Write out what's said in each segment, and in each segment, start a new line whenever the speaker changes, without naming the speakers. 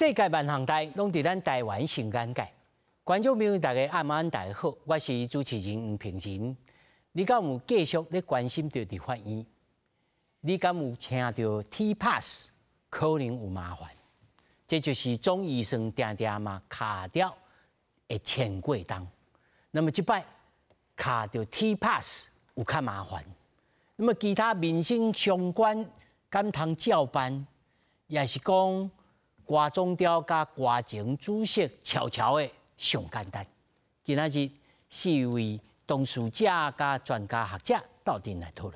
世界萬航台攏佇咱台灣新眼界，觀眾朋友大家暗暝大家好，我是主持人黃平仁。你敢有繼續咧關心到立法院？你敢有聽到 TPAS 可能有麻煩？這就是總預算定定嘛卡掉的潛規當。那麼這擺卡到 TPAS 有較麻煩。那麼其他民生相關敢通照辦，也是講瓜總調甲瓜前主席悄悄的上簡單。今仔日4位同事者甲專家學者鬥陣來討論。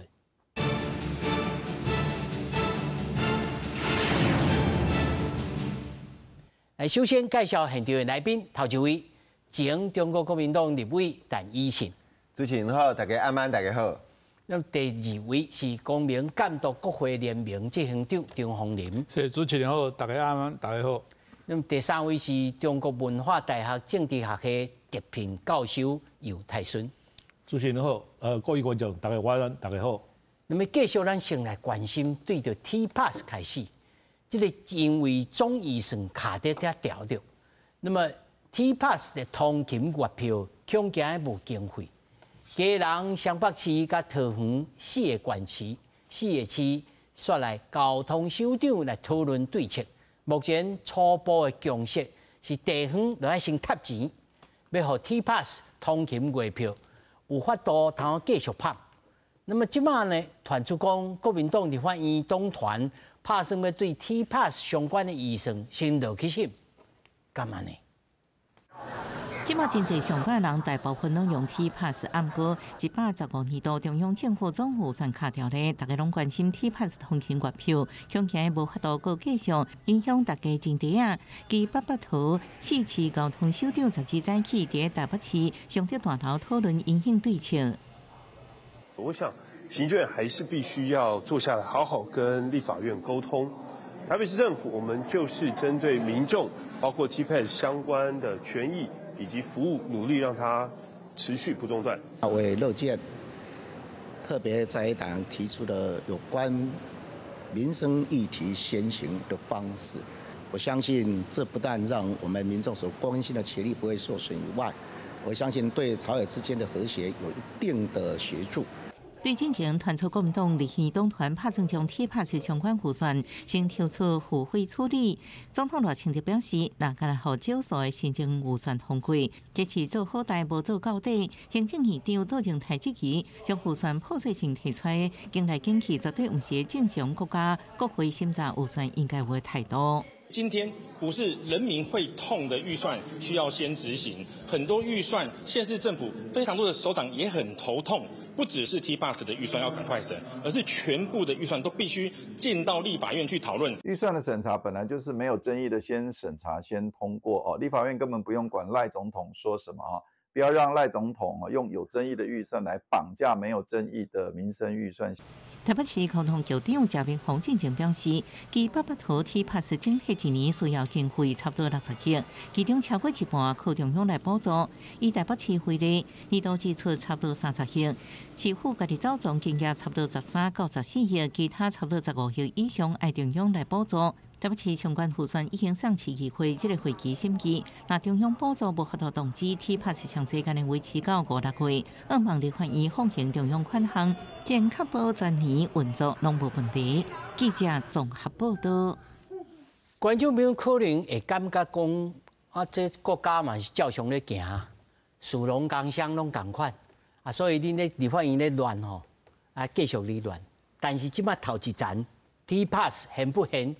來，首先介紹現場的來賓，頭一位前中國國民黨立委陳奕迅。
主持人好，大家暗暝大家好。
那第二位是公民監督國會聯盟執行長張鳳林。
是主持人好，大家暗暝大家好。
那麼第三位是中國文化大學政治學系特聘教授游泰順。
主持人好，各位觀眾大家晚安，大家好。
那麼繼續咱先來關心對着 TPAS 開始，這個因為總預算卡在遮調着，那麼 TPAS 的通勤月票恐驚無經費。基隆、雙北市甲桃園4個縣市、4個市率來交通首長來討論對策。目前初步的共識是地方就要先貼錢，要互 TPAS 通勤月票有法度通繼續拍。那麼即馬呢，傳出講國民黨立法院黨團打算要對 TPAS 相關的預算先落去審，幹嘛呢？
即馬真濟上屆人大部分攏用 TPAS， 按過115年度中央政府總預算卡掉咧，大家攏關心 TPAS 通勤月票，恐驚無法度擱繼續影響大家前途啊！繼北北桃4市交通首長12早起佇台北市上德大樓討論因應對策。
我想行政院還是必須要坐下來，好好跟立法院溝通。台北市政府，我們就是針對民眾，包括 TPAS 相關的權益以及服務，努力讓它持續不中斷。
我也樂見特別在野黨提出的有關民生議題先行的方式，我相信這不但讓我們民眾所關心的權利不會受損以外，我相信對朝野之間的和諧有一定的協助。對進前傳出國民黨立院黨團打算將 TPAS 相關預算先抽出付費處理，總統賴清德表示，那敢來予少數的新政預算通過，這是做好代無做到底。行政院長杜靖台質疑，將預算破碎性提出來，經來經去絕對不是正常國家國會審查預算應該有的態度。
今天不是人民會痛的預算需要先執行，很多預算縣市政府非常多的首長也很頭痛，不只是 TPAS 的預算要趕快審，而是全部的預算都必須進到立法院去討論。
預算的審查本來就是沒有爭議的，先審查先通過哦，立法院根本不用管賴總統說什麼啊。不要讓賴總統用有爭議的預算來綁架沒有爭議的民生預算。
台北市交通局長謝明宏進前表示，其北北桃 TPAS 整體一年需要經費差不多60億，其中超過一半靠中央來補助。以台北市為例，年度支出差不多30億，市府家己走總經驗差不多13到14億，其他差不多15億以上愛中央來補助。台北市相關預算已經上市議會這個會期審議，那中央補助無法度動機 TPAS 長時間的維持到5、6月，希望立法院放行中央款項，將確保全年運作攏無問題。記者綜合報道。
觀眾朋友可能會感覺講，這國家嘛是照常咧行，事農工商攏同款，所以恁咧立法院咧亂吼，繼續咧亂。但是即馬頭一站 TPAS 現不現？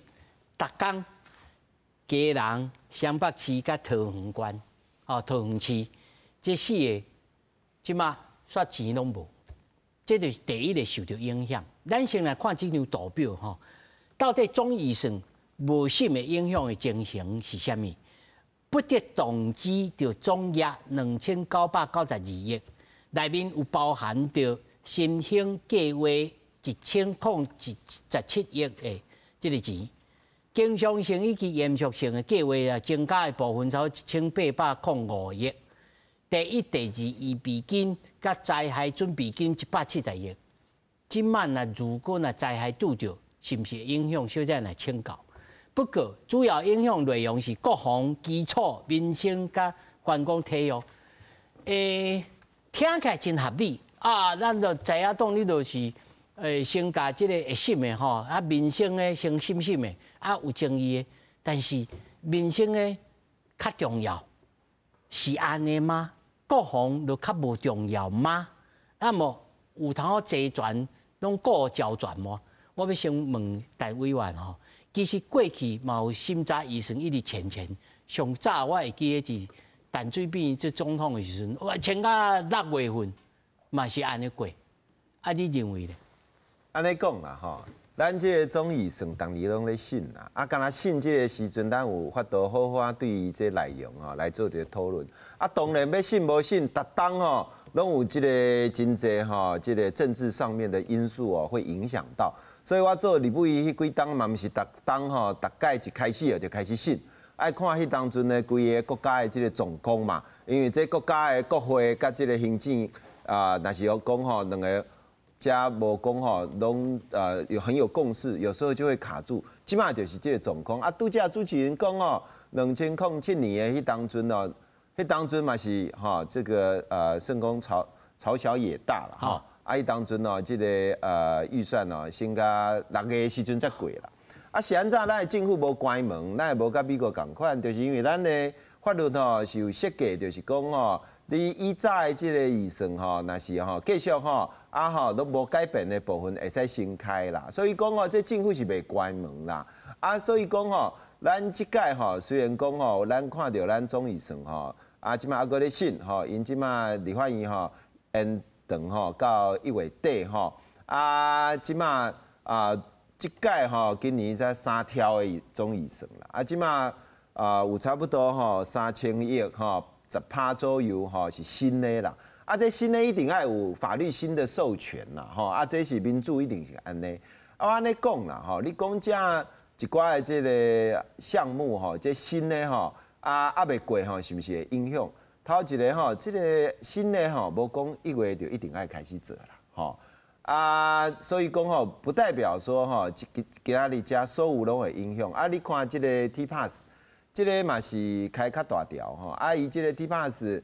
逐工基隆、雙北市甲桃園縣，桃園市這4個，即馬煞錢攏無，這就是第一個受到影響。咱先來看這張圖表吼，到底總預算無審的影響的情形是啥物？不得動機就總額2992億，內面有包含着新興計劃1017億的這個錢。經常性以及延續性的計劃增加的部分超1805億。第一、第二預備金甲災害準備金170億。今晚如果災害拄着，是不是影響小姐來請教？不過主要影響內容是國防、基礎、民生甲觀光體育。聽起來真合理啊！咱就知影當你就是先甲即個會審的吼，啊民生的先審的，啊有爭議的，但是民生的較重要，是安尼嗎？國防就較無重要嗎？那麼有通好坐船攏過交船嗎？我要先問大委員吼，其實過去嘛有審查醫生一直前，上早我會記得是陳水扁做總統的時陣，我簽到6月份嘛是安尼過，啊你認為咧？
安尼講啦吼，咱即個總醫生當年攏咧審啦，啊，敢若審即個時陣，咱有法度好好對於這內容吼來做一個討論。啊，當然要審無審，逐當吼攏有即個真濟吼，即個政治上面的因素哦會影響到。所以我做立委迄幾當嘛，毋是逐當吼，逐屆一開始就開始審。愛看迄當陣的規個國家的即個狀況嘛，因為這國家的國會甲即個行政若是有講吼，兩個加無講吼，攏很有共識，有時候就會卡住。即馬就是這個狀況。啊，拄則主持人講哦，2007年的迄當陣哦，迄當陣嘛是吼，這個算講朝小野大啦吼。啊，迄當陣哦，這個預算哦，先甲6月的時陣才過啦。啊，是安怎？咱的政府無關門，咱也無甲美國共款，就是因為咱的法律吼是有設計，就是講吼，你以早的即個預算吼，若是吼繼續吼，啊吼都無改變的部分會使先開啦。所以講吼，這政府是袂關門啦。啊，所以講吼，咱即屆吼雖然講吼，咱看到咱總預算吼，啊即馬還佫咧審吼，因即馬立法院吼延長吼到1月底吼，啊即馬即屆吼，今年才3條的總預算啦，啊，即馬有差不多吼3000億吼，10%左右吼是新的啦，啊，這新的一定要有法律新的授權啦，吼，啊，這是民主一定是安尼，啊，我安尼講啦，吼，你講這一寡的這個項目吼，這新的吼，啊未過吼，是不是會影響？頭一個吼，這個新的吼，無講1月就一定要開始做啦，吼。啊，所以講吼，不代表說吼，今仔日遮所有攏會影響。啊，你看這個 TPASS， 這個嘛是開較大條吼。啊，伊這個 TPASS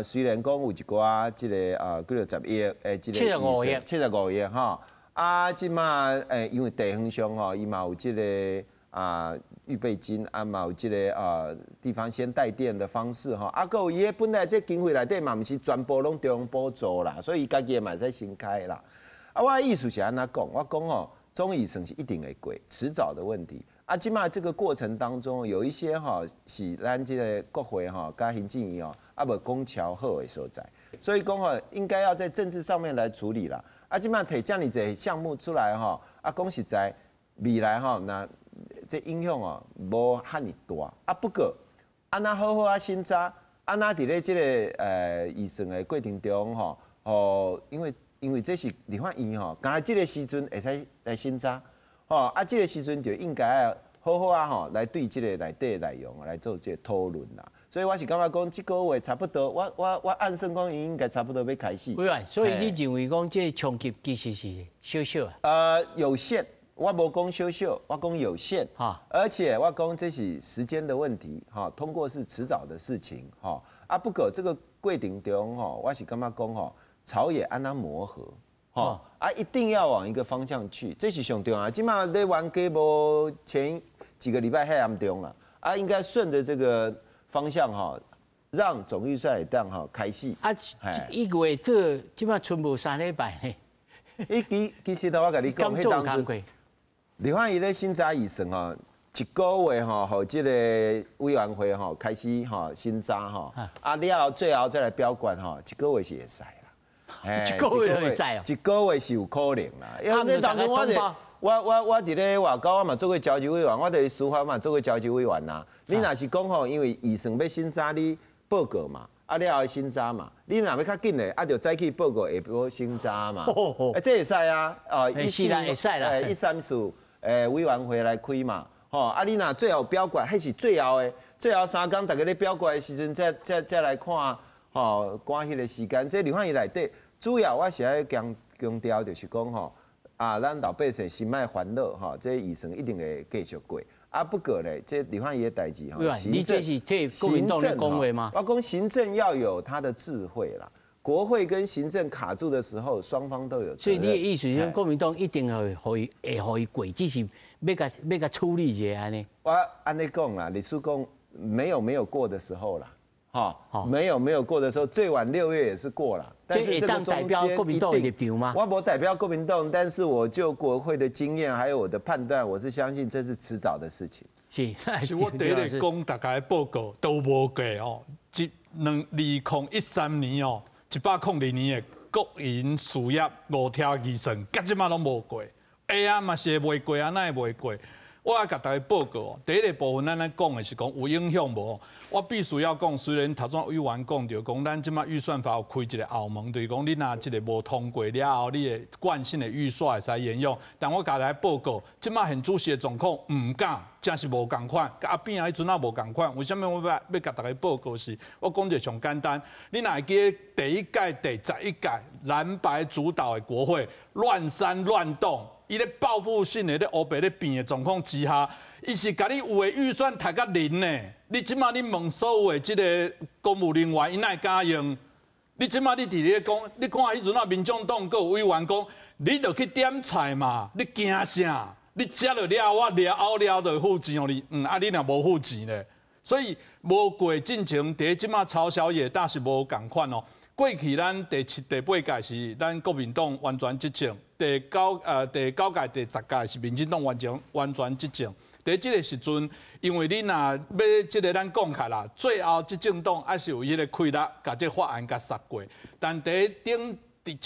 雖然講有一寡這個幾多10億誒，這個75億吼。啊，即馬因為地方上吼，伊嘛有這個預備金，啊嘛有這個地方先帶電的方式吼，啊，還有伊個本來這經費內底嘛，毋是全部攏中央補助啦，所以伊家己嘛會使先開啦。啊，我的意思是安怎講？我講吼，總預算是一定會過，遲早的問題。啊，即馬這個過程當中，有一些吼是咱這個國會吼甲行政院吼啊無講喬好的所在，所以講吼應該要在政治上面來處理啦。啊，即馬摕這麼濟項目出來吼，啊講實在未來吼那。這影響哦，無遐爾大啊。不過，安那好好啊審查，安那佇咧這個預算的過程中吼，哦，因為這是立法院吼，剛才這個時陣會使來審查，吼啊，這個時陣就應該要好好啊吼，來對這個內底內容來做這個討論啦。所以我是感覺講，這個月差不多，我按算講，伊應該差不多要開始。委員，
所以你認為講這衝擊其實是小小
有限。我無講小小，我講有限，而且我講這是時間的問題，哈，通過是遲早的事情，哈，啊，不過這個過程中，哈，我是感覺講，哈，朝野安那磨合，哈，啊，一定要往一個方向去，這是上重要。今嘛咧冤家無前幾個禮拜遐嚴重啦，啊，應該順着這個方向，哈，讓總預算會當哈開始。啊
，1月這今嘛剩無3禮拜呢。
其實我跟你講，迄當時。立法院咧審查預算吼，1個月吼，互這個委員會吼開始吼審查吼，啊了後最後再來表決吼，1個月是會使啦。
1個月會使哦。
1個月是有可能啦，因為當初我佇咧外交，我嘛做過交際委員，我佇司法嘛做過交際委員啦。你若是講吼，因為預算要審查你報告嘛，啊了後審查嘛，你若要較緊的，啊就早起報告下晡審查嘛。這會使啊，
會使啦
134。委員會來開嘛，吼啊！你若最後表決，迄是最後3天，大家咧表決的時陣，再來看，吼，趕迄個時間。這立法院內底，主要我是愛強調，就是講吼，啊，咱老百姓心愛煩惱，吼，這預算一定會繼續過。啊，不過咧，這立法院的代志哈，
你這是替國民黨的講話嗎？
我講行政要有他的智慧啦，國會跟行政卡住的時候，雙方都有。所以
你的意思是，國民黨一定會過，只是要個處理一下安尼。
我安尼講啦，李叔講沒有過的時候啦。沒有過的時候，最晚6月也是過了。但是這個中間
代表國民黨的立場嗎？
我不代表國民黨，但是我就國會的經驗還有我的判斷，我是相信這是遲早的事情。
是我第一個講大家的報告都無過哦，2013年哦，102年的國營事業5條預算，到即馬攏無過。啊嘛是會袂過啊，哪會袂過？我要甲大家報告哦，第一個部分咱來講的是講有影響無？我必須要講，雖然頭先委員講到講，咱即馬預算法有開一個後門，就是講你若即個無通過了後，你的慣性的預算會使沿用。但我甲大家報告，即馬現主席的狀況唔敢，真是無共款，甲阿扁啊迄陣啊無共款。為什麼我要甲大家報告是？我講一個上簡單，你若會記得第一屆、第11屆藍白主導的國會亂煽亂動。伊咧報復性的咧烏白咧變的狀況之下，伊是甲你有的預算抬到0呢。你即馬你問所有的即個公務人員，伊哪會敢用？你即馬你佇咧講，你看迄陣啊，民眾黨個委員講，你著去點菜嘛，你驚啥？你食了了，我了就付錢互你，啊你若無付錢咧，所以無過進程，第即馬朝小野大是無共款哦。過去咱第7、第8屆是咱國民黨完全執政，第9屆、第10屆是民進黨完全執政。第這個時陣，因為你若要即個咱講開啦，最後執政黨還是有迄個氣力，甲這法案甲殺過。但第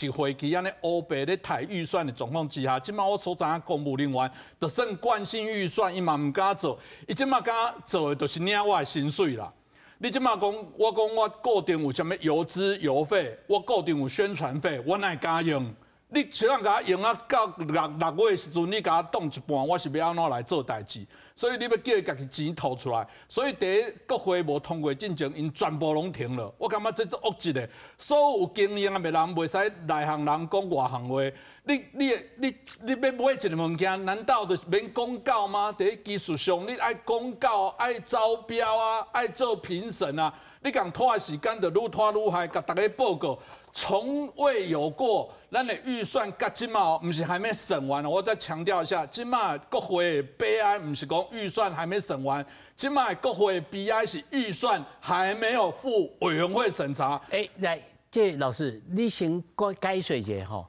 一會期安尼烏白咧抬預算的狀況之下，即馬我所知影公務人員就算慣性預算，伊嘛唔敢做，伊即馬敢做的就是領我的薪水啦。你即馬講，我固定有啥物油資油費，我固定有宣傳費，我哪會敢用？你想甲我用啊？到6月的時陣，你甲我擋一半，我是要安怎來做代誌？所以你要叫伊家己錢吐出來。所以第一國會無通過進程，因全部攏停了。我感覺這是惡質的。所有經驗的人袂使內行人講外行話。你要買一個物件，難道就免公告嗎？第一技術上，你愛公告、愛招標啊、愛做評審啊，你講拖的時間就愈拖愈害，甲大家報告，從未有過。咱的預算甲即馬唔是還沒審完，我再強調一下，即馬國會的悲哀唔是講預算還沒審完，即馬國會的悲哀是預算還沒有赴委員會審查。
來，這老師，你先解說一下吼。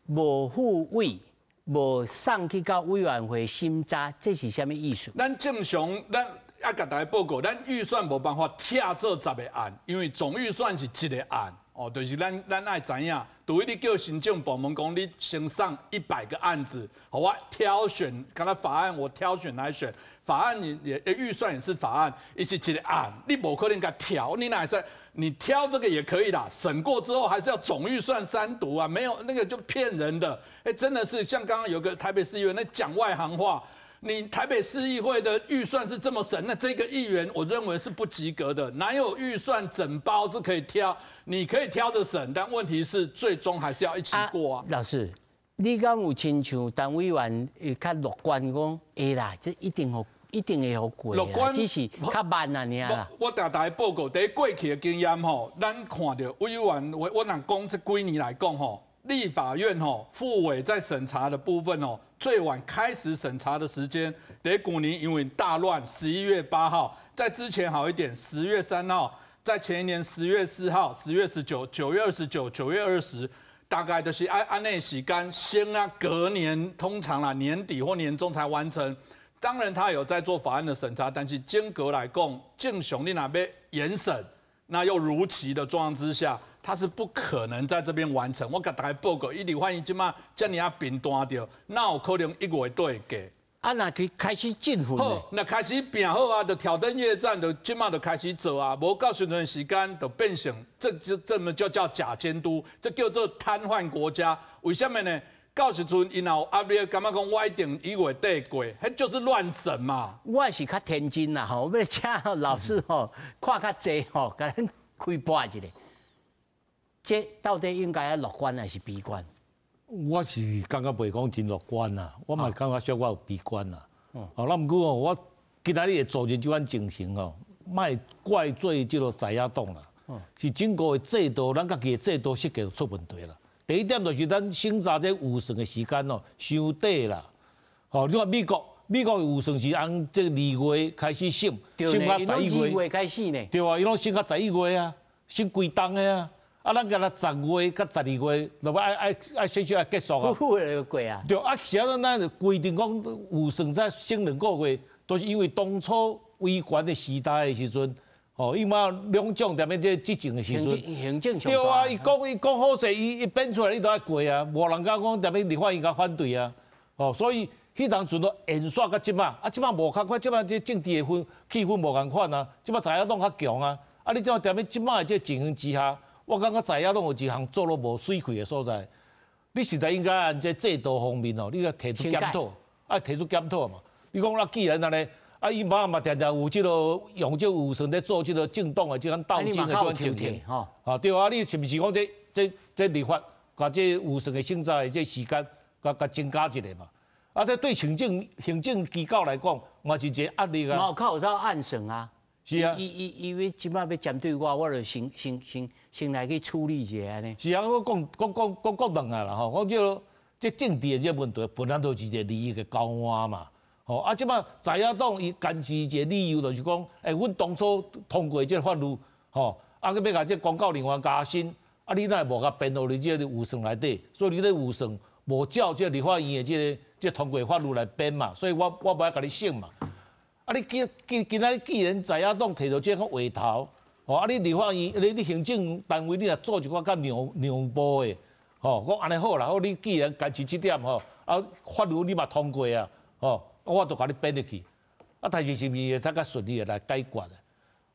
無復委，無送去到委員會審查，這是什麼意思？
咱正常，咱要甲大家報告，咱預算無辦法拆做10個案，因為總預算是1個案，哦，就是咱愛知影，除非你叫行政部門講，你先上100個案子，好，我挑選，看他法案，我挑選來選，法案也預算也是法案，也是1個案，你無可能甲挑，你哪會使？你挑這個也可以啦，審過之後還是要總預算3讀啊，沒有那個就騙人的。真的是像剛剛有個台北市議員那講外行話，你台北市議會的預算是這麼審，那這個議員我認為是不及格的，哪有預算整包是可以挑？你可以挑着審，但問題是最終還是要一起過啊。
老師，你敢有親像當委員會較樂觀講，會啦，這一定會好過啦，只是較慢啊，爾啦。
我甲大家報告，第一過去的經驗吼，咱看到委員，我若講這幾年來講吼，立法院吼復委在審查的部分吼，最晚開始審查的時間，第一去年因為大亂，11月8號，在之前好一點，10月3號，在前一年10月4號、10月19、9月29、9月20，大概就是按內時間先啊，隔年通常啦年底或年中才完成。當然，他有在做法案的審查，但是間隔來講，正常你那邊嚴審，那又如期的狀況之下，他是不可能在這邊完成。我給大家報告，伊離歡迎即馬這麼平單掉，那有可能1月都會過。
啊，那去開始進貨
好，那開始變好啊，就挑燈夜戰，就即馬就開始做啊，無到時陣時間就變成，這麼就叫假監督，這叫做癱瘓國家。為什麼呢？到時陣，因後壓力，感覺講我一定1月底過，迄就是亂審嘛。
我是較天真啦，吼，要請老師吼看較濟吼，甲咱開播一下。這到底應該要樂觀還是悲觀？
我是感覺袂講真樂觀啦，我嘛感覺小可有悲觀啦。哦，那毋過我今仔日會造成這款情形哦，莫怪罪這個在野黨啦，是整個的制度，咱家己的制度設計出問題啦。第一點就是咱審查這預算的時間哦，傷短啦。哦，你看美國的預算是按這2月開始審，審到11月
開始呢。
對啊，伊攏審到11月啊，審規檔的啊。啊，咱今仔10月甲12月，就愛選舉愛結束啊。
過了過啊。
對啊，實際上咱就規定講預算在審2個月，都是因為當初威權的時代的時陣，哦，伊嘛兩種踮咧這執政的時陣。行政上。對啊，伊講好勢，伊編出來你都愛過啊，無人敢講踮咧立法院甲反對啊。哦，所以迄當陣都演耍到即馬，啊，即馬無共款，即馬這政治的氣氛無共款啊，即馬在野黨較強啊，啊，你即馬踮咧即馬的這情形之下。我感覺在野黨有一項做了無水氣的所在，你實在應該按這制度方面哦，你要提出檢討，啊提出檢討嘛。你講那既然安尼，啊伊嘛常常有這個用這預算在做這個政黨的這種鬥爭的這種情形，啊對啊，你是不是講這立法把這預算的審查的這時間甲增加一下嘛？啊，這對行政機構來講，嘛是一個壓力啊。
有到案審啊。
是啊，
伊要即擺要針對我就先來去處理一下安尼。
是啊，我講兩下啦吼，講這政治的這問題本來都是一個利益的交換嘛。吼啊，即擺在野黨伊堅持一個理由就是講，阮當初通過這個法律，吼，啊，佮要甲這公告人員加薪，啊，你哪會無甲編到你這個預算內底？所以你這預算無照這立法院的這通過法律來編嘛，所以我無愛甲你審嘛。啊！你今仔既然在野黨摕到這個話頭，吼！啊！你立法院、你行政單位，你若做一寡較讓步的，吼！講安尼好啦，好！你既然堅持這點，吼！啊，法律你嘛通過啊，吼！我就甲你編入去，啊！但是是毋是會較順利的來解決的，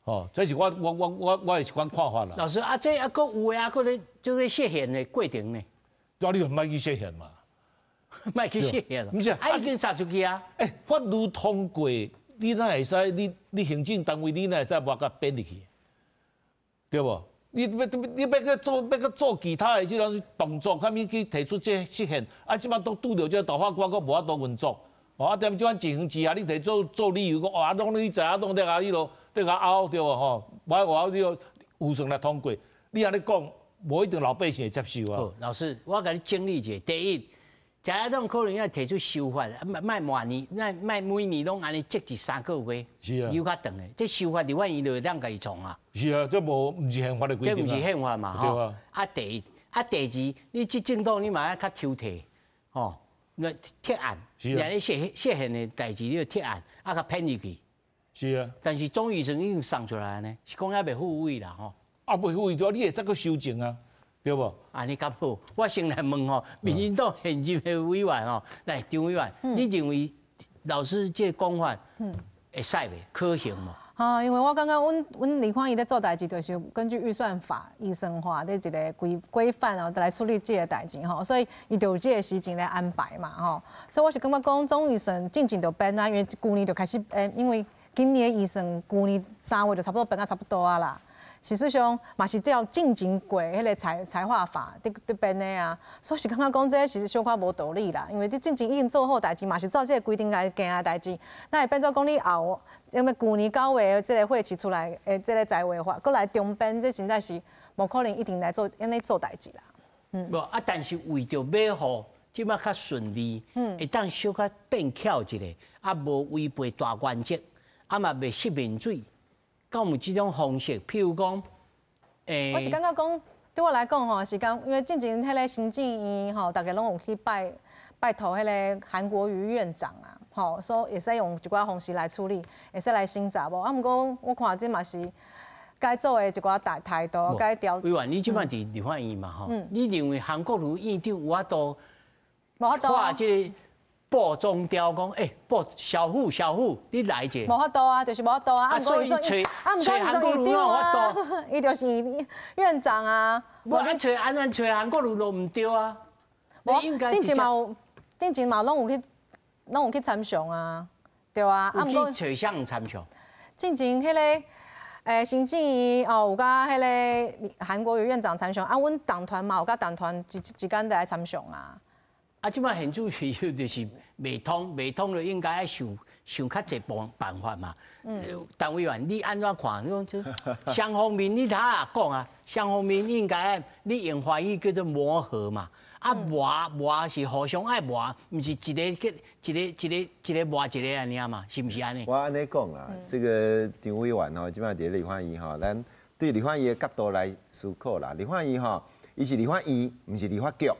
吼！這是我的一款看法啦。
老師啊，這還佫有啊，佫咧做咧釋憲的過程呢。
啊！你就莫去釋憲嘛，
莫去釋憲咯。唔是，啊已經殺出去啊。
法律通過。你哪會使？你行政單位你哪會使無甲編入去？對無？你要去做其他的這種動作，啥物去提出這釋憲？啊，即馬都拄着這大法官，佫無法度運作。哦，啊，踮即款情形之下，你提做理由講，哦，啊，當你在野黨在甲你咯，在甲拗對無？吼，無你個預算來通過，你安尼講，無一定老百姓會接受啊。
好，老師，我甲你整理一下，第一。在野黨可能要提出修法，莫每年攏安尼積至3個月，
是啊，
有較長的。這修法立法院就當家己創啊。
是啊，這無唔是憲法的規定啊。
這唔是憲法嘛，吼。
對啊。
啊第一，你執政黨你嘛要較抽提，吼，那鐵案，
是啊。
你釋憲的代志，你要鐵案，啊較編入去。
是啊。
但是總預算已經送出來呢，是講還未付位啦，吼。
啊，未付位對啊，你會再去修正啊。對無？
啊，你敢好？我先來問吼，民進黨現任的委員吼，來張委員，你認為老師這個講法，會使未？可行無？
啊，因為我感覺阮立法院在做代志，就是根據預算法、預算化的一個規範哦，來處理這個代志吼，所以伊就有這個時間來安排嘛吼。所以我是感覺講總預算進前就編啊，因為舊年就開始因為今年的預算舊年3月就差不多編啊差不多啊啦。事實上，嘛是只要進前過迄個財劃法得編的啊，所以是感覺講這其實小可無道理啦，因為你進前已經做好代志，嘛是照這個規定來行的代志，那會變做講你後，因為舊年9月這個會期出來的這個財劃法，過來重編，這實在是無可能一定來做安尼做代志啦。
無啊，但是為着要好，即馬較順利，會當小可變巧一下，啊無違背大原則，啊嘛袂失民嘴。敢有這種方式，譬如講，
我是感覺講，對我來講吼，是講，因為之前迄個行政院吼，大家攏有去拜託迄個韓國瑜院長啊，吼，所以會使用一寡方式來處理，會使來審查無。啊，毋過我看這嘛是該做的一寡態度，該調。
委員，你即擺佇立法院嘛吼，你認為韓國瑜院長有法度？
無法度啊。
報中調講，報小虎，你來者。
無法度啊，就是無法度啊。
所以找韓國瑜有法度，
伊就是院長啊。
無咱找韓國瑜都唔對啊。
無，之前嘛攏有去參詳啊，對啊。
有去找誰參詳？
之前迄個行政院哦，有甲迄個韓國瑜院長參詳，啊，阮黨團嘛有甲黨團一間來參詳啊。
啊，即擺現主席就是未通就應該要受想較濟辦法嘛。陳委員，你安怎看？你講雙方面，你睇下講啊，雙方面應該你用華語叫做磨合嘛。啊，磨是互相愛磨，唔是一個磨一個安尼嘛，是唔是安尼？
我安尼講啦，這個張委員吼，即擺佇立法院吼，咱對立法院的角度來思考啦。立法院吼，伊是立法院，唔是立法局，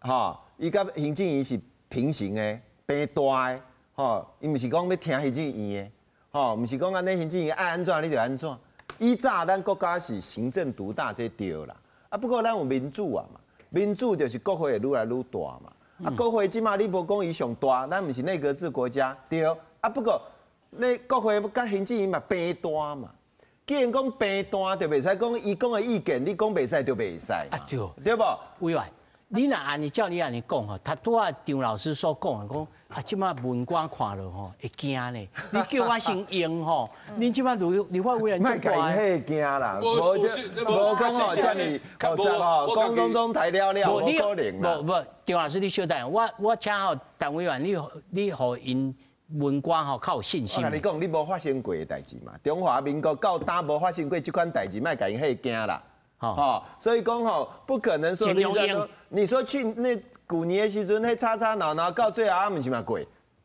吼，伊甲行政院是平行的、平大的，吼，伊唔是講要聽行政院的，吼，唔是講安尼行政院愛安怎你就安怎。以早咱國家是行政獨大，這對啦。啊，不過咱有民主啊嘛。民主就是國會會愈來愈大嘛，國會即馬你無講伊上大，咱毋是內閣制國家對，啊不過那國會甲行政院嘛平大嘛，既然講平大，就袂使講伊講的意見，你講袂使就袂使嘛，對無？
委員，你若安尼照你安尼講吼，他拄仔張老師所講的講啊，即馬文官看落吼會驚呢，你叫我先用吼，你即馬立法委員就怪。莫迄驚啦，無講吼，遮爾複雜吼，講當中太了了，無可能啦。無，張老師你小等，我請吼陳委員，你互因文官吼較有信心。我甲你講，你無發生過的代志嘛，中華民國到打無發生過即款代志，莫甲因迄驚啦。哦，所以講吼，不可能說你說去那舊年的時陣，迄吵吵鬧鬧到最後啊，毋是嘛過，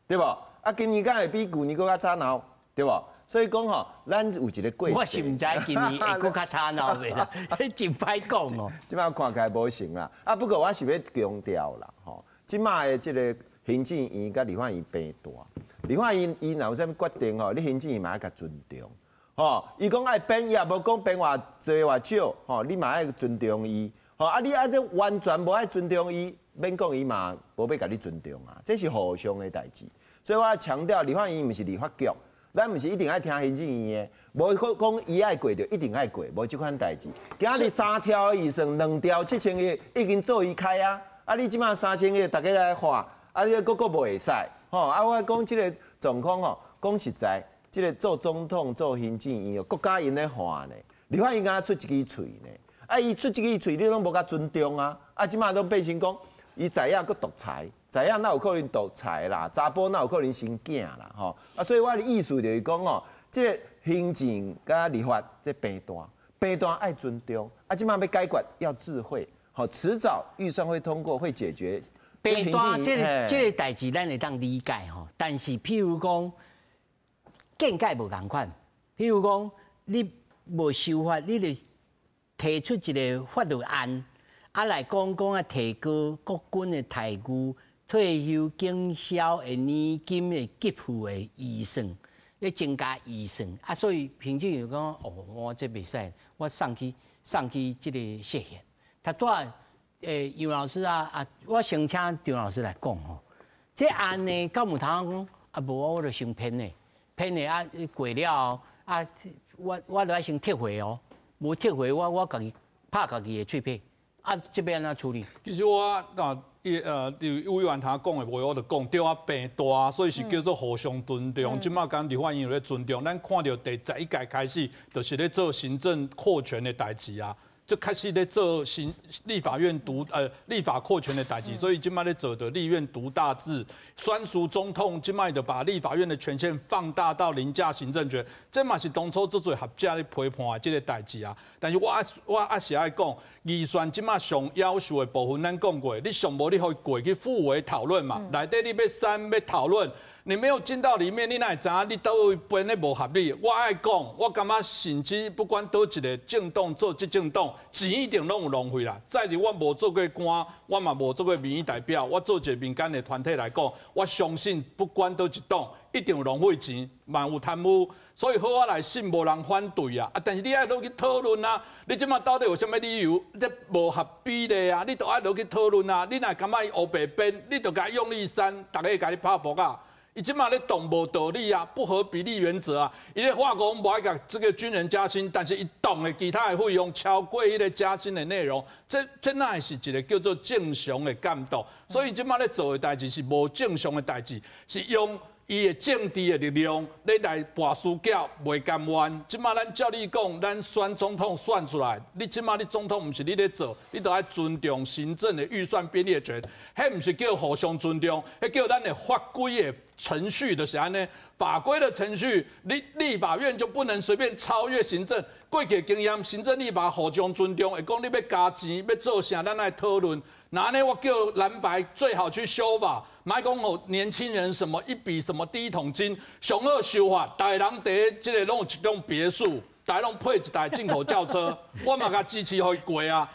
對不？啊，今年敢會比舊年更較吵鬧，對不？所以講吼，咱有一個過程。我是毋知今年會更較吵鬧袂啦，迄真歹講哦。即擺看起來無成啦，啊，不過我是要強調啦，吼，即擺的這個行政院甲立法院平大，立法院伊若有啥物決定吼，你行政院嘛要甲尊重。吼，伊講愛編，伊也無講編偌濟偌少，吼，你嘛愛尊重伊，吼，啊，你按這完全無愛尊重伊，免講伊嘛無要甲你尊重啊，這是互相的代志。所以我要強調，立法院毋是立法局，咱毋是一定愛聽行政院的，無講伊愛過就一定愛過，無這款代志。今日3條預算2條7000億已經做伊開啊，啊，你即馬3000億大家來花，啊，你個無會使，吼，啊，我講這個狀況吼，講實在。這個做總統、做行政院，國家因咧換呢，立法院敢出一支嘴呢？啊，伊出一支嘴，你攏無甲尊重啊！啊，即馬攏變成講，伊知影佫獨裁，知影哪有可能獨裁啦？查甫哪有可能生囝啦？吼！啊，所以我的意思就是講哦，這個行政甲立法這平大愛尊重，啊，即馬要解決要智慧，好，遲早預算會通過，會解決。平大這個代志咱會當理解吼，但是譬如講。見解無共款，譬如講，你無修法，你就提出一個法律案，啊來講啊，提高國軍的待遇、退休警消的年金的給付的預算，要增加預算，啊，所以行政院講，哦，我這袂使，我送去這個謝謝。他多楊老師啊，我先請張老師來講吼，這案呢，到目前講啊，無我就先編呢。騙的啊，過了啊，我都愛先撤回哦，無撤回我家己拍家己的嘴皮，啊，這邊安怎處理？
其實我委員他講的話，我就講對啊，平大，所以是叫做互相尊重。即馬講立法院有咧尊重，咱看到第11屆開始，就是咧做行政擴權的代志啊。就開始在做立法院立法擴權的代誌，所以今麥在做的立院獨大制，宣示總統今麥就把立法院的權限放大到凌駕行政權，這嘛是當初做最合適的批判的這個代誌啊。但是我還是愛講，預算今麥上要求的部分，咱講過，你上無你可以過去復委討論嘛，內底你要刪要討論。你沒有進到裡面，你哪會知影你倒位編的無合理？我愛講，我感覺甚至不管倒一個政黨做執政黨，錢一定攏有浪費啦。再者，我無做過官，我嘛無做過民意代表，我做一個民間的團體來講，我相信不管倒一黨，一定有浪費錢，嘛有貪污。所以好我來信，無人反對啊！但是你愛落去討論啊！你即馬到底有啥物理由？你無合比例啊！你都愛落去討論啊！你若感覺伊烏白編，你就甲用力刪，大家甲你拍搏啊！伊即馬咧動無道理啊，不合比例原則啊！伊咧話講無愛甲這個軍人加薪，但是伊動的其他的費用超過迄個加薪的內容，這哪會是一個叫做正常的監督？所以即馬咧做的代志是無正常的代志，是用伊的政治的力量，你來跋輸繳袂甘願。即馬咱照你講，咱選總統選出來，你即馬你總統毋是你咧做，你都要尊重行政的預算編列權，迄毋是叫互相尊重，迄叫咱的法規的程序就是安尼。法規的程序，立法院就不能隨便超越行政。過去經驗，行政立法互相尊重，會講你要加錢要做啥，咱來討論。那呢，我叫藍白最好去修法，買講哦，年輕人什麼一筆什麼第一桶金，上好修法，大人第這個攏有一棟別墅，大家攏配一台進口轎車，我嘛甲支持互伊過啊。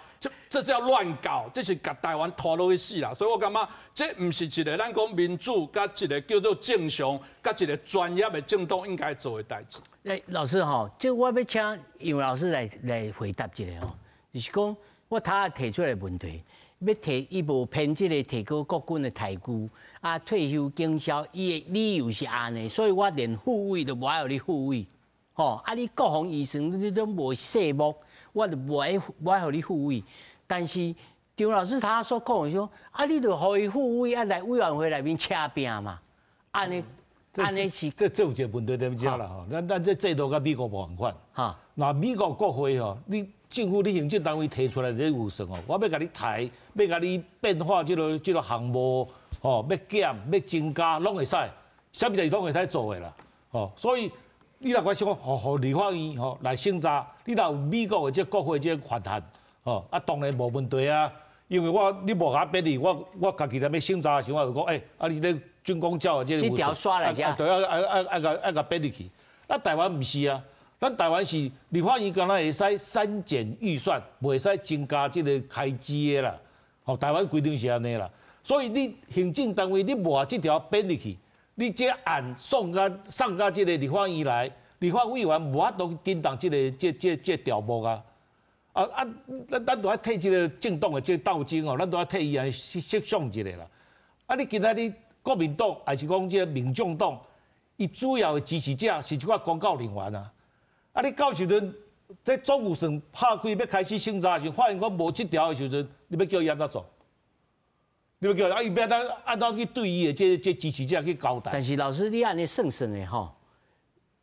這叫亂搞，這是把台灣拖落去死啦。所以我感覺這不是一個咱講民主，甲一個叫做正常，甲一個專業的政黨應該做的代志。
老師吼，這我要請楊老師來回答一下吼，就是講我他提出來的問題。要提伊無偏即個提高國軍的待遇，啊退休警消，伊的理由是安尼，所以我連復位都無愛互你復位，吼啊你國防預算你都無細目，我就無愛互你復位。但是張老師他所講的說，啊你就互伊復位，啊來委員會內面請拼嘛，安尼是
這有一個問題點遮啦吼，咱這制度甲美國無共款，哈，那美國國會吼你。政府你行政單位提出來這預算哦，我要甲你抬，要甲你變化這個項目，哦，要減要增加，攏會使，啥物事攏會使做的啦，哦，所以你若講說，立法院吼來審查，你若有美國的這國會這權限，哦，啊當然無問題啊，因為你無甲編哩，我家己在要審查的時候，我就講，啊你這軍公教的這個
條刷來遮，
對啊甲編入去，咱台灣唔是啊。咱台灣是立法院敢若會使刪減預算，袂使增加這個開支的啦。吼，台灣規定是安尼啦。所以你行政單位你無啊這條編入去，你這案送到這個立法院來，立法委員無法度叮當這個條目啊。咱都要替這個政黨的這個鬥爭哦，咱都要替伊來設想一下啦。啊，你今仔日國民黨還是講這個民眾黨，伊主要的支持者是這個公告人員啊。啊！你到時陣，這總預算拍開要開始審查的時候，發現講無這條的時陣，你要叫伊安怎做？你要叫伊要按怎去對伊的這支持者去交代？
但是老師，你安尼算的吼，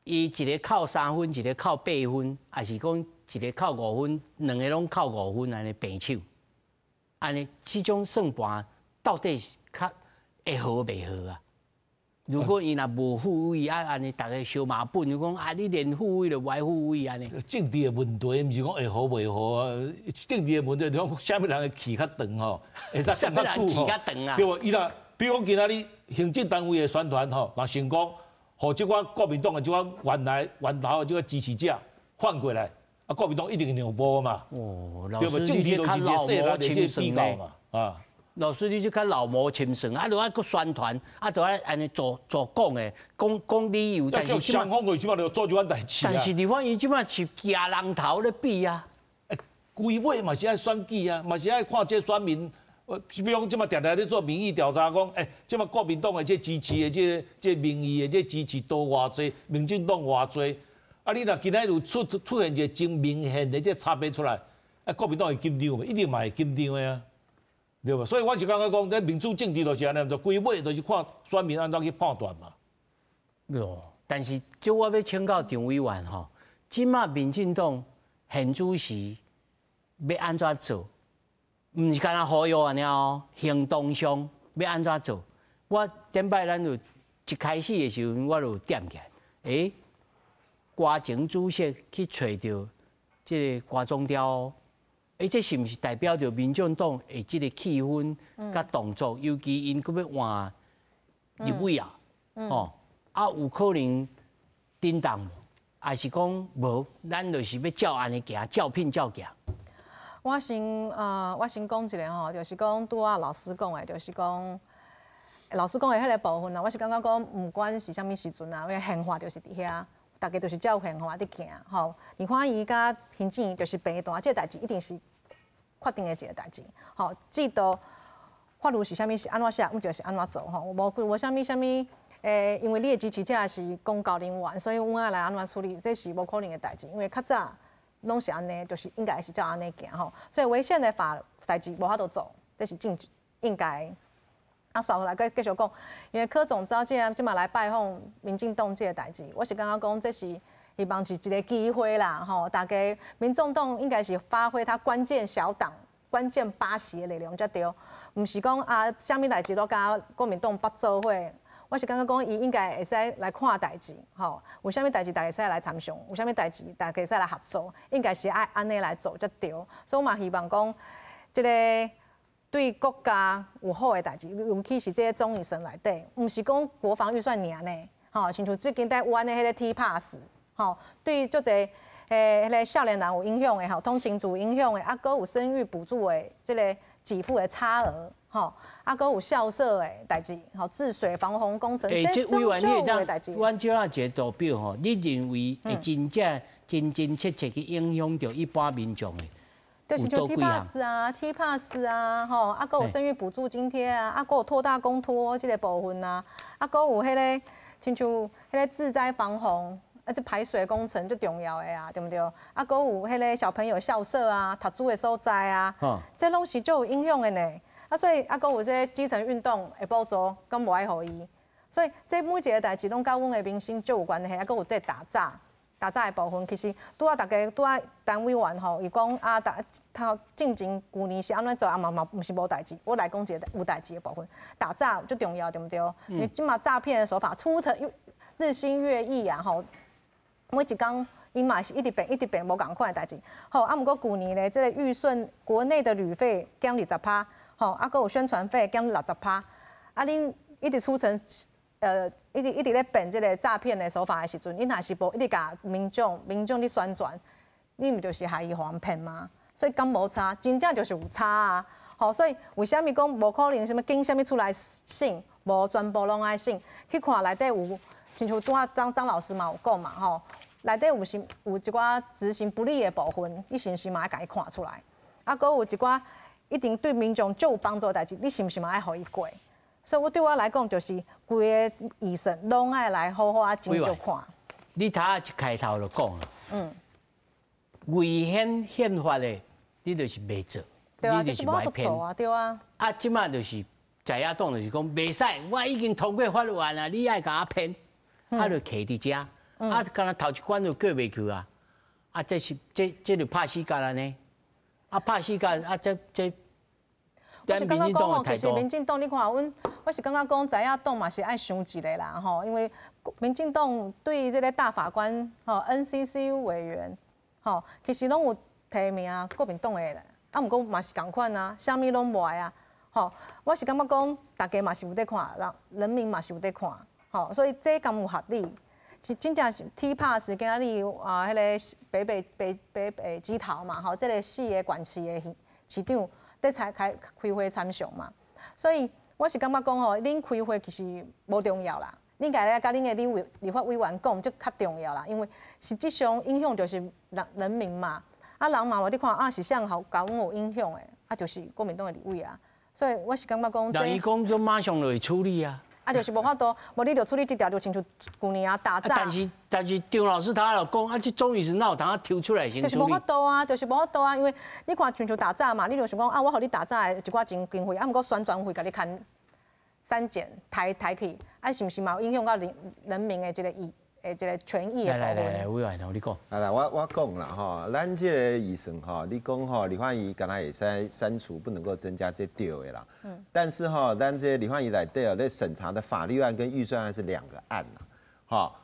伊一個扣3分，一個扣8分，還是講一個扣5分，兩個攏扣5分，安尼平手？安尼這種算盤到底是較會好袂好啊？如果伊若無復位啊，安尼大家相罵本，就講啊，你連復位都無愛復位安尼。
政治的問題，毋是講會好袂好啊。政治的問題，就講啥物人的氣較長吼，會使更較久吼。對無？伊若比如講今仔日行政單位的宣傳吼，若成功，互即款國民黨的即款原頭的即個支持者換過來，啊，國民黨一定讓步嘛。哦，
老師你就較老謀深算嘛，啊。老師，你就較老謀深算，啊，就愛個宣傳，啊，就愛安尼做講的，講理由，但是
雙方就即馬就做即款代志啊。
但是立法院即馬是夾人頭咧比啊，
規劃嘛是愛選舉啊，嘛是愛看這選民，比如講即馬常常咧做民意調查，講即馬國民黨的這支持的這民意的這支持度偌濟，民進黨偌濟，啊，你若今仔有出現一個真明顯的這差別出來，啊，國民黨會緊張嘛，一定嘛會緊張的啊。對吧？所以我是感覺講，這民主政治就是安尼，就規劃就是看選民安怎去判斷嘛。
喲，但是就我要請教張委員吼，即馬民進黨現主席要安怎做？毋是干那呼籲安尼哦，行動上要安怎做？我頂擺咱就一開始的時候，我就點起來，瓜前主席去找到這個瓜總調。這是毋是代表着民眾黨的這個氣氛甲動作？尤其因佫要換立委啊，哦，啊有可能震動，還是講無？咱就是要照安尼行，照聘照行。
我先講一個吼，就是講拄仔老師講的，就是講老師講的迄個部分啊，我是感覺講，毋管是啥物時陣啊，因為憲法就是佇遐。大家就是照憲法在行，吼，立法院甲行政院就是平段，這個代志一定是確定的一個代志，吼，制度法律是啥物是安怎寫，阮就是安怎做，吼，無啥物，因為你的支持者是公教人員，所以阮愛來安怎處理，這是無可能的代志，因為較早攏是安尼，就是應該是照安尼行，吼，所以違憲的法代志無法度做，這是應該啊，刷回來繼續講，因為柯總召即嘛來拜訪民進黨這個代誌，我是感覺講這是希望是一個機會啦，吼，大家民眾黨應該是發揮他關鍵小黨、關鍵8席的力量才對，唔是講啊，啥物代誌都甲國民黨捌做伙。我是感覺講，伊應該會使來看代誌，吼，有啥物代誌大家會使來參詳，有啥物代誌大家會使來合作，應該是愛安尼來做才對。所以我嘛希望講，這個對國家有好的代誌，尤其是這個總預算內底，唔是講國防預算爾呢，吼，親像最近在灣的迄個 TPASS， 吼，對足儕迄個少年人有影響的，吼，通勤族有影響的，啊，閣有生育補助的，這個給付的差額。吼，啊，閣有校舍的代誌，吼，治水防洪工程，
這委員你會當，阮照啊一個圖表吼，你認為會真正真切切去影響到一般民眾的？
就是像 TPASS 啊 ，TPASS 啊，吼，啊，閣有生育補助津貼啊，啊，閣有拓大公托這個部分啊，啊，閣有迄個，親像迄個治災防洪，啊，這排水工程最重要的啊，對不對？啊，閣有迄個小朋友校舍啊，讀書的所在啊，這攏是就有影響的呢。啊，所以啊，閣有這個基層運動的補助，敢無愛互伊？所以這每一個代誌攏甲阮的民生就有關係，啊，閣有這打詐的部分，其實拄啊，大家拄啊，單位員吼，伊講啊，他進前舊年是安怎做，啊嘛毋是無代誌。我來講一個有代誌的部分，打詐最重要，對不對？因為即嘛詐騙的手法出層日新月異啊，吼，每一工伊嘛是一直變無共款的代誌。好，啊，毋過舊年咧，這個預算國內的旅費減20%。吼，啊，閣有宣傳費減60%，啊，恁一直出成，一直咧變這個詐騙的手法的時陣，恁若是無一直甲民眾咧宣傳，你毋就是害伊互人騙嗎？所以敢無差，真正就是有差啊！吼，所以為蝦米講無可能什麼經蝦米出來信，無全部攏愛信，去看內底有，親像拄仔張老師嘛有講嘛，吼，內底有一寡執行不力的部分，你是毋是嘛愛甲伊看出來？啊，閣有一寡。一定對民眾最有幫助的代誌，你是毋是嘛愛互伊過？所以對我來講，就是規個醫生攏愛來好好啊斟酌看。
你頭一開頭就講了，違憲法的，你就是袂做，你就是歹騙。
對啊。
啊，即馬就是在野黨就是講袂使，我已經通過法案啊，你愛甲我騙，啊就徛佇遮，啊，敢若頭一關就過袂去啊，啊，這就拍死角了呢。啊，拍死角啊！這，
我是感覺講吼，其實民進黨你看，我是感覺講在野黨嘛是愛想一個啦吼，因為民進黨對這個大法官吼 NCC 委員吼，其實攏有提名國民黨的啦，啊，毋過嘛是共款啊，啥物攏無愛啊，吼，我是感覺講大家嘛是有在看，人民嘛是有在看，吼，所以這敢有合理。真正是 TPASS 今仔日啊，迄個北基桃嘛，吼，這個4個縣市的市長在開會參詳嘛，所以我是感覺講吼，恁開會其實無重要啦，恁家咧甲恁的立法委員講就較重要啦，因為實際上影響就是人民嘛，啊人嘛，我你看啊是向好甲阮有影響的，啊就是國民黨的立委啊，所以我是感覺講，
人伊講就馬上就會處理啊。
啊，就是無法度，無你就處理這條，就親像舊年啊打詐。
但是張老師他就講，啊，這終於是哪有通抽出來先處理？
就是無法度啊，就是無法度啊，因為你看親像打詐嘛，你就想講啊，我互你打詐的一寡經費，啊，毋過宣傳費甲你牽刪減抬去，啊，是毋是嘛有影響到人民的這個權益的部分？來，
委員同你講。
來，我講啦吼，咱這個預算吼，你講吼，立法院敢若會使刪除，不能夠增加這對的啦。但是吼，咱這立法院內底哦，咧審查的法律案跟預算案是2個案啦。好，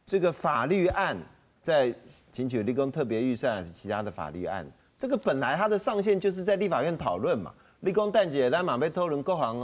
這個法律案在請求立功特別預算還是其他的法律案，這個本來它的上限就是在立法院討論嘛。立功但姐，咱嘛要討論國防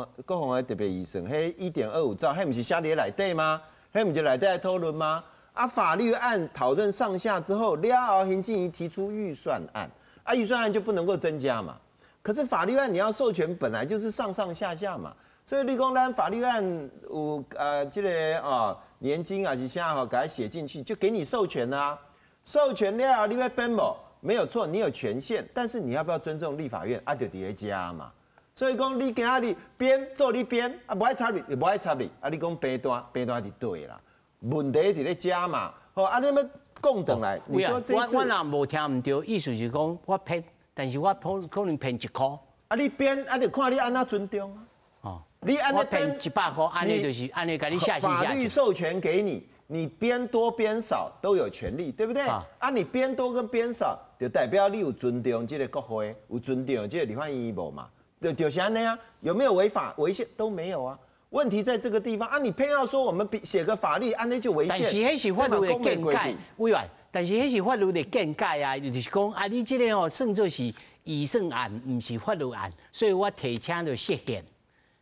的特別預算，迄1.25兆，迄不是寫在內底嗎？迄不就內底來討論嗎？啊，法律案討論上下之後，了後行政院提出預算案，啊，預算案就不能夠增加嘛。可是法律案你要授權，本來就是上上下下嘛。所以你講咱法律案有這個年金還是啥吼，給它寫進去，就給你授權啊。授權了後你要編無？沒有錯，你有權限，但是你要不要尊重立法院？啊，就在加嘛。所以講你今仔日編做你編，啊，不愛插你，不愛插你，啊，你講編單就對啦。問題在咧加嘛，好，啊，你們講轉來，你說這次
我若無聽唔對，意思是講我編，但是我可能編1塊。
啊，你編啊，就看你安怎尊重啊。
哦，
你按那邊
100塊，安尼就是安尼，給你下去。
法律授權給你，你編多編少都有權利，對不對？啊，你編多跟編少，就代表你有尊重這個國會，有尊重這個立法院無嘛？就是安尼啊，有沒有違法違憲都沒有啊？問題在這個地方啊，你偏要說我們寫個法律，安尼就違憲。但是迄是法律的見解，委員。但是迄是法律的見解啊，就是講啊，你這個哦，算作是預算案，唔是法律案，所以我提請就釋憲。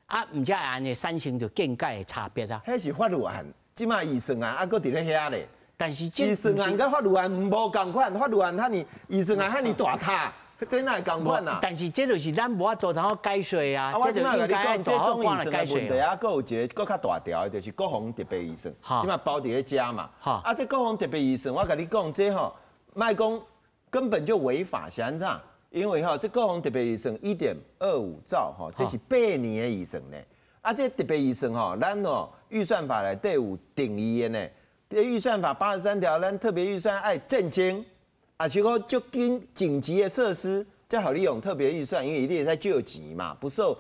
啊，唔才安尼產生就見解的差別啊。迄是法律案，即馬預算案啊，擱佇咧遐咧。但是預算案跟法律案無共款，法律案遐尼預算案遐尼大塔，這哪會共款啊？但是這就是咱無法度通解釋啊。我即馬甲你講，這種預算的問題啊，擱有一個擱較大條的，就是國防特別預算，即馬包佇咧遮嘛。啊，這國防特別預算，我甲你講，這吼，莫講根本就違法，是安怎？因為吼，這國防特別預算1.25兆吼，這是8年的預算呢。啊，這特別預算吼，咱哦預算法內底有定義的呢。這預算法83條，咱特別預算愛戰爭，啊是講足緊急的設施，才好利用特別預算，因為一定也在救急嘛，不受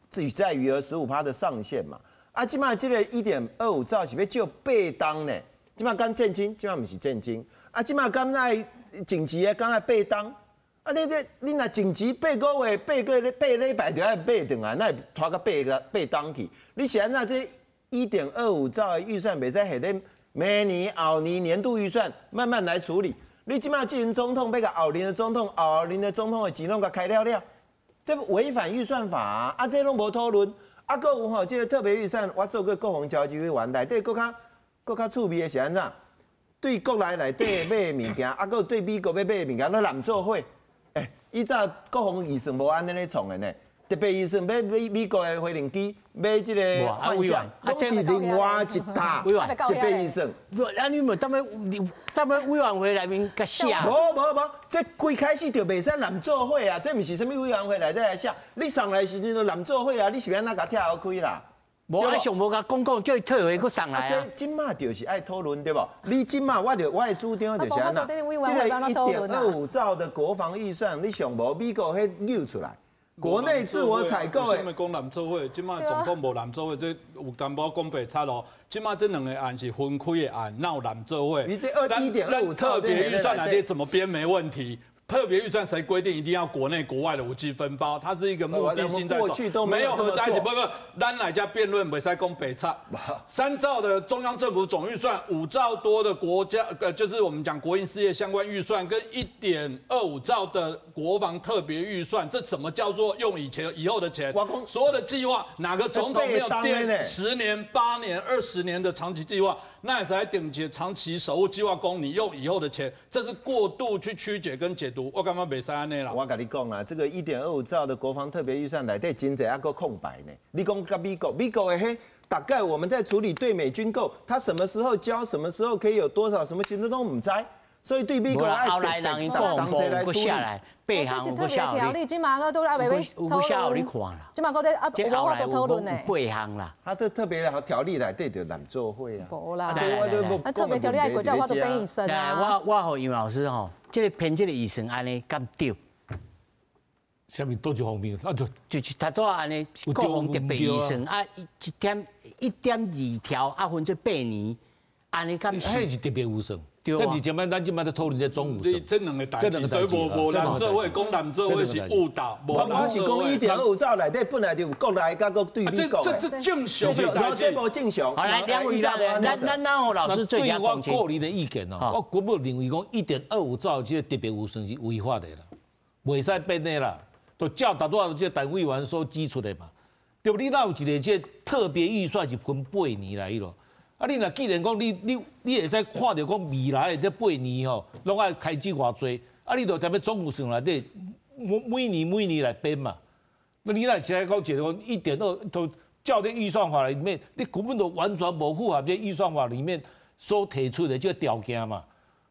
只在餘額15%的上限嘛。啊，即馬這個1.25兆是要救8當呢，即馬講戰爭，即馬不是戰爭，啊，即馬講愛緊急的講愛8當。啊！你若緊急8個月、8禮拜就要買轉來，那拖到8當去。你是安怎這1.25兆的預算，袂使下咧明年、後年年度預算慢慢來處理。你即馬這任總統要甲後年的總統、後年的總統的錢攏甲開了了，這違反預算法啊！啊，這攏無討論。啊，閣有吼，這個特別預算，我做過國防召集委員，內底閣較趣味的是安怎？對國內底買的物件，啊，閣對美國要買的物件，都攬做伙。以早國防預算無安尼咧創的呢，特別預算買美國的飛行機，買這個幻象，都是另外一沓特別預算。
啊，你們當然委員會內面甲寫。
無，這規開始就袂使攬做伙啊！這毋是啥物委員會內底來寫，你上來時陣就攬做伙啊！你是要安怎甲拆好開啦？
無啊，上無甲講，叫伊退回佫上來啊！
所以今嘛就是愛討論對不？你今嘛我的主張就是安怎？這個1.25兆的國防預算，你上無美國迄扭出來，國內自我採購的。
什麼講攬做伙？今嘛總統無攬做伙，這有淡薄講白差咯。今嘛這兩個案是分開的案，哪有攬做伙？
你這1.25兆
特別預算內底怎麼編沒問題。特別預算誰規定一定要國內國外的武器分包？它是一個目的性在走，沒有合在一起。不，咱來家辯論，袂使講白差。3兆的中央政府總預算，5兆多的國家就是我們講國營事業相關預算，跟1.25兆的國防特別預算，這怎麼叫做用以後的錢？所有的計劃，哪個總統沒有編10年、8年、20年的長期計劃？那也是來頂級長期守護計劃供你用以後的錢，這是過度去曲解跟解讀。我感覺袂使安尼啦。
我跟你講啊，這個1.25兆的國防特別預算內底真濟還佫空白呢。你講甲美國的迄大概我們在處理對美軍購，他什麼時候交，什麼時候可以有多少，什麼其實都唔知。所以對美國愛當賊來處理。
8項有下條例，今嘛都來微討論。今嘛嗰啲啊，有法度討論呢。
8項啦，
他的特別條例內底就攬做伙啊。
無啦，啊特別條例愛國家我都編預算啊。
我和楊老師吼，這個編這個預算安尼敢對？
下面多一方面，那
就是他都安尼國防特別預算啊，1.2條啊分做8年，安尼敢是？
迄是特別預算。
對
啊，咱即擺在討論這總預算，
這兩個代志，所以無攬做伙，講攬做伙是誤導。
我是講1.25兆內底本來就國內甲國對美國。
這正常的代志。
這無正常。
好，來兩位咱我老師最佳
我個人的意見哦，我根本認為講1.25兆這個特別預算是違法的啦，袂使變的啦，都照大多這單位員所指出的嘛。對不？你哪有一個這特別預算是分8年來咯？啊，你若既然講你會使看到講未來的這8年吼，攏愛開支偌濟，啊，你就踮咧總預算內底每年來編嘛。那你若現在講一個1.2，都照這預算法裡面，你根本就完全無符合這預算法裡面所提出的這個條件嘛。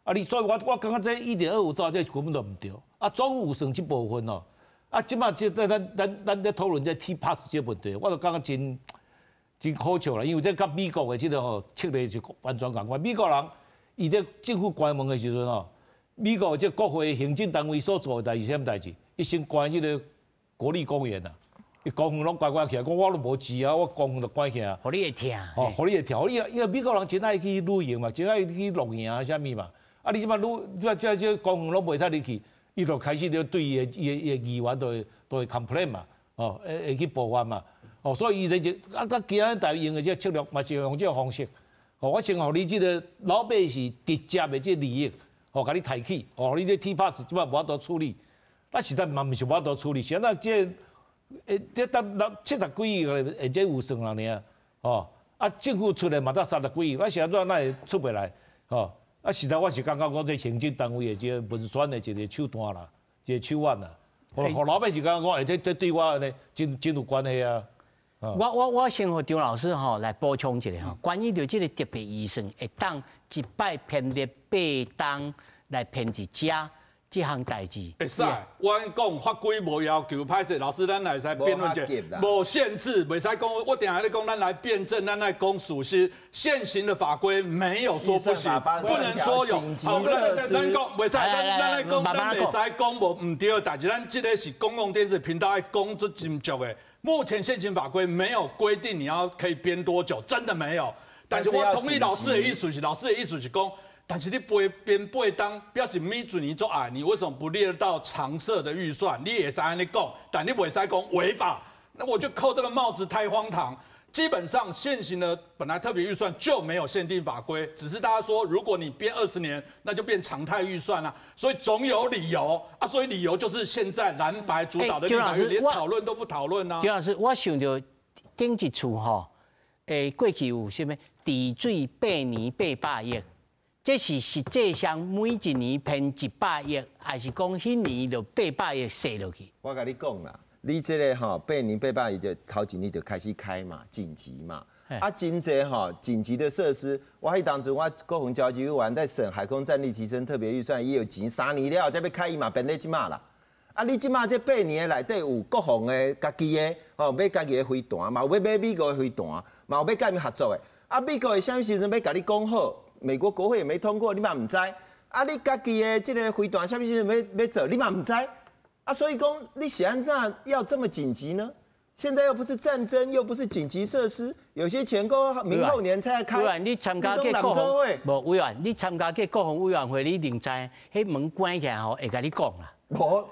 啊，所以我感覺這1.25兆這根本就唔對。啊，總預算這部分哦，啊，即馬這咱在討論這 TPASS 這問題，我就感覺真好笑啦，因為這甲美國的這個吼策略是完全共款。美國人伊在政府關門的時陣吼，美國這國會行政單位所做的代志是啥物代志？伊先關這個國立公園啦，伊公園攏關起來，我都無錢啊，我公園就關起來。
互你會聽，
哦，互你會聽，因為美國人真愛去旅行嘛，真愛去露營啊，啥物嘛。啊，你即擺這公園攏袂使入去，伊就開始就對伊嘅議員就會 complain 嘛，哦，會去報案嘛。哦，所以伊就啊，今仔台用的這個策略嘛是用這個方式。哦，我先互你這個老百姓直接的這個利益，哦，甲你提起，哦，你這 T-Pass 即擺無法度處理，那實在嘛毋是無法度處理，現在這70幾億個這預算了呢，哦，啊，政府出來嘛得30幾億，那現在哪會出不來？哦，啊，實在我是感覺講這行政單位的這個文宣的一個手段啦，一個手腕啦，互老百姓感覺講，這對我呢真有關係啊。
我先和張老師吼來補充一下吼，關於着這個特別預算會當一擺編列8檔來編一家這項代志。
會使，我講法規無要求，歹勢老師咱來使辯論者，無限制，袂使講。我定下咧講，咱來辯證，咱來講屬實。現行的法規沒有說不行，不能說有。好，咱講袂使，咱來講，咱袂使講無唔對的代志。咱這個是公共電視頻道愛講出真足的。目前現行法規沒有規定你要可以編多久，真的沒有。但是我同意老師的意思是，老師的意思是講，但是你編8檔，表示米準你做矮，你為什麼不列到常設的預算？你也是按你講，但你袂使講違法，那我就扣這個帽子太荒唐。基本上現行的本來特別預算就沒有限定法規，只是大家說如果你編20年，那就變常態預算啦，所以總有理由啊，所以理由就是現在藍白主導的立法院連討論都不討論啊。
張老師，我想到頂一次吼，過去有啥物治水8年800億，這是實際上每一年編100億，還是講迄年就800億踅落去？
我跟你講啦。你這個吼8年800億就頭一年就開始開嘛，緊急嘛，啊真濟吼緊急的設施，我迄當陣我國防交集委員在審海空戰力提升特別預算，也有錢3年了才要開伊嘛，變咧即馬啦，啊你即馬這8年內底有國防的家己的吼買家己的飛彈，嘛有要買美國的飛彈，嘛有要甲伊合作的，啊美國的啥物時陣要甲你講好，美國國會也沒通過，你嘛唔知，啊你家己的這個飛彈啥物時陣要做，你嘛唔知。啊，所以講你現在要這麼緊急呢？現在又不是戰爭，又不是緊急設施，有些前明後年才來開。
委員，你參加過國防會？無委員，你參加過國防委員會，你一定知，迄門關起來吼，會甲你講啦。
無，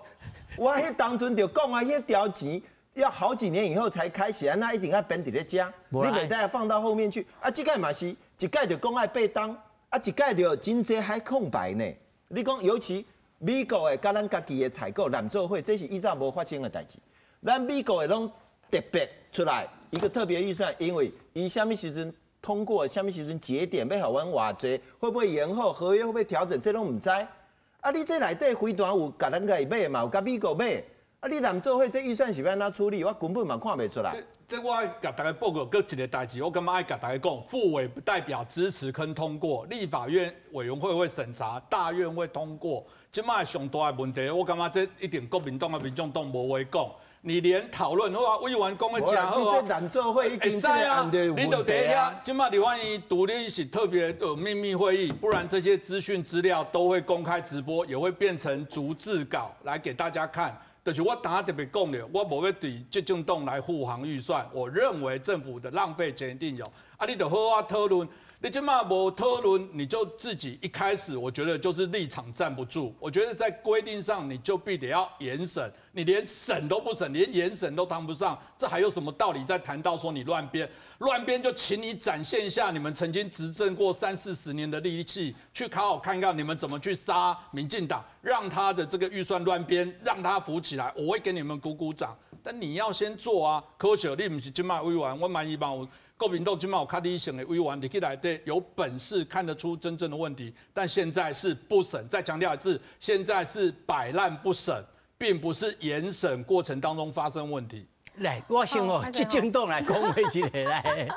我迄當陣就講啊，迄條錢要好幾年以後才開起來，那一定要編佇咧家，你袂當放到後面去。啊，這屆嘛是，一屆就講愛8檔，啊，一屆就真濟還空白呢。你講尤其。美國的甲咱家己的採購藍做會，這是以前無發生的代志。咱美國的攏特別出來一個特別預算，因為伊啥物時陣通過，啥物時陣節點要互阮偌濟，會不會延後，合約會不會調整，這攏唔知。啊，你這內底飛彈有甲咱家己買嘛，有甲美國買。啊，你藍做會這預算是要安怎處理？我根本嘛看袂出來。
這我愛甲大家報告，擱一個代志，我感覺愛甲大家講，副委不代表支持跟通過，立法院委員會會審查，大院會通過。今麥上大的問題，我感覺這一定國民黨啊、民眾黨無話講。你連討論，我委員講的真好啊。
你這藍做會已經這個案的問題啊。
今麥立法院獨立是特別秘密會議，不然這些資訊資料都會公開直播，也會變成逐字稿來給大家看。就是我當下特別講了，我無要對執政黨來護航預算，我認為政府的浪費錢一定有。啊，你就好好討論。你今嘛無討論，你就自己一開始，我覺得就是立場站不住。我覺得在規定上，你就必得要嚴審，你連審都不審，連嚴審都談不上，這還有什麼道理再談到說你亂編？亂編就請你展現一下你們曾經執政過30-40年的力氣，去好好看看你們怎麼去殺民進黨，讓他的這個預算亂編，讓他浮起來，我會給你們鼓鼓掌。但你要先做啊！可惜你不是今嘛委員，我滿意吧？國民黨今嘛有較理性的委員，你起來對有本事看得出真正的問題，但現在是不審。再強調一次，現在是擺爛不審，並不是嚴審過程當中發生問題。
來，我先哦，執政黨來講話一個來。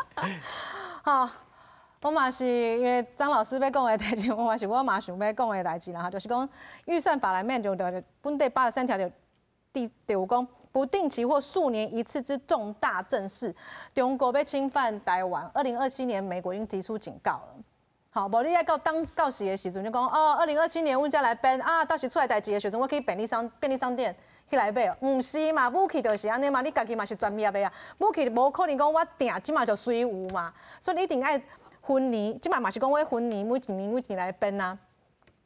好，我嘛是因為張老師要講的代志，我嘛想要講的代志啦，就是講預算法裡面就本地83條就有講。不定期或數年一次之重大政事，中國要侵犯台灣。2027年，美國已經提出警告了。好，無你要到時的時陣就講哦，2027年阮才來編啊，到時出來代誌的時陣，我去便利商店去來買，唔是嘛？武器就是安尼嘛，你家己嘛是專業的啊，武器無可能講我定即嘛就隨有嘛，所以你一定愛分年，即嘛是講我分年每一年來編啊。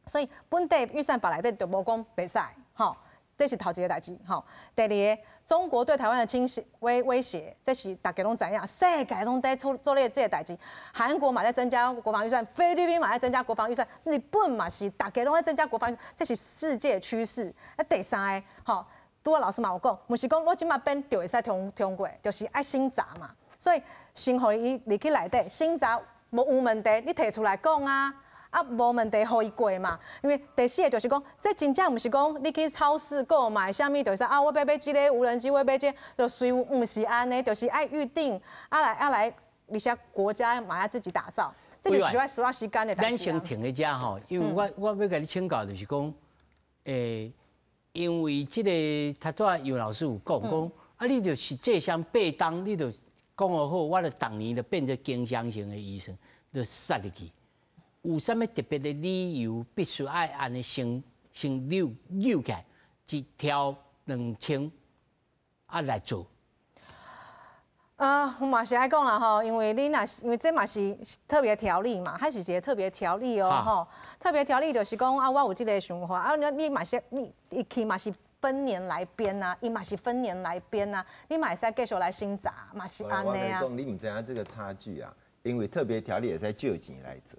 所以本地預算法內底就無講袂使，吼，這是頭一個代誌，吼。第二個，中國對台灣的侵襲威脅，這是大家攏知影，世界攏在做咧這個代誌。韓國嘛在增加國防預算，菲律賓嘛在增加國防預算，日本嘛是大家攏在增加國防預算，這是世界趨勢。啊，第三個，吼，拄仔老師嘛有講，唔是講我即馬編就會使通過，就是愛審查嘛。所以先互伊入去內底審查，無有問題，你提出來講啊。啊，無問題，互伊過嘛。因為第四個就是講，這真正毋是講你去超市購買，啥物就是啊，我要即個無人機，我要即個，就隨有毋是安尼，就是愛預定，來，而且國家嘛要自己打造，這就需要時間的代誌。咱
先停喺遮吼，因為我要甲你請教，就是講，因為即個他昨楊老師有講，啊，你就是這項備當，你就講好，我就逐年就變做經常性的預算，就塞入去。有啥物特別的理由，必須愛安尼先扭起來一條2000來做？
我嘛是愛講啦吼，因為你因為這嘛是特別條例嘛，它是一個特別條例哦吼。特別條例就是講啊，我有這個想法啊，你嘛是你一起嘛是分年來編啊，伊嘛是分年來編啊，你嘛會使繼續來審查，嘛是安尼啊。
你唔知影這個差距啊，因為特別條例會使借錢來做。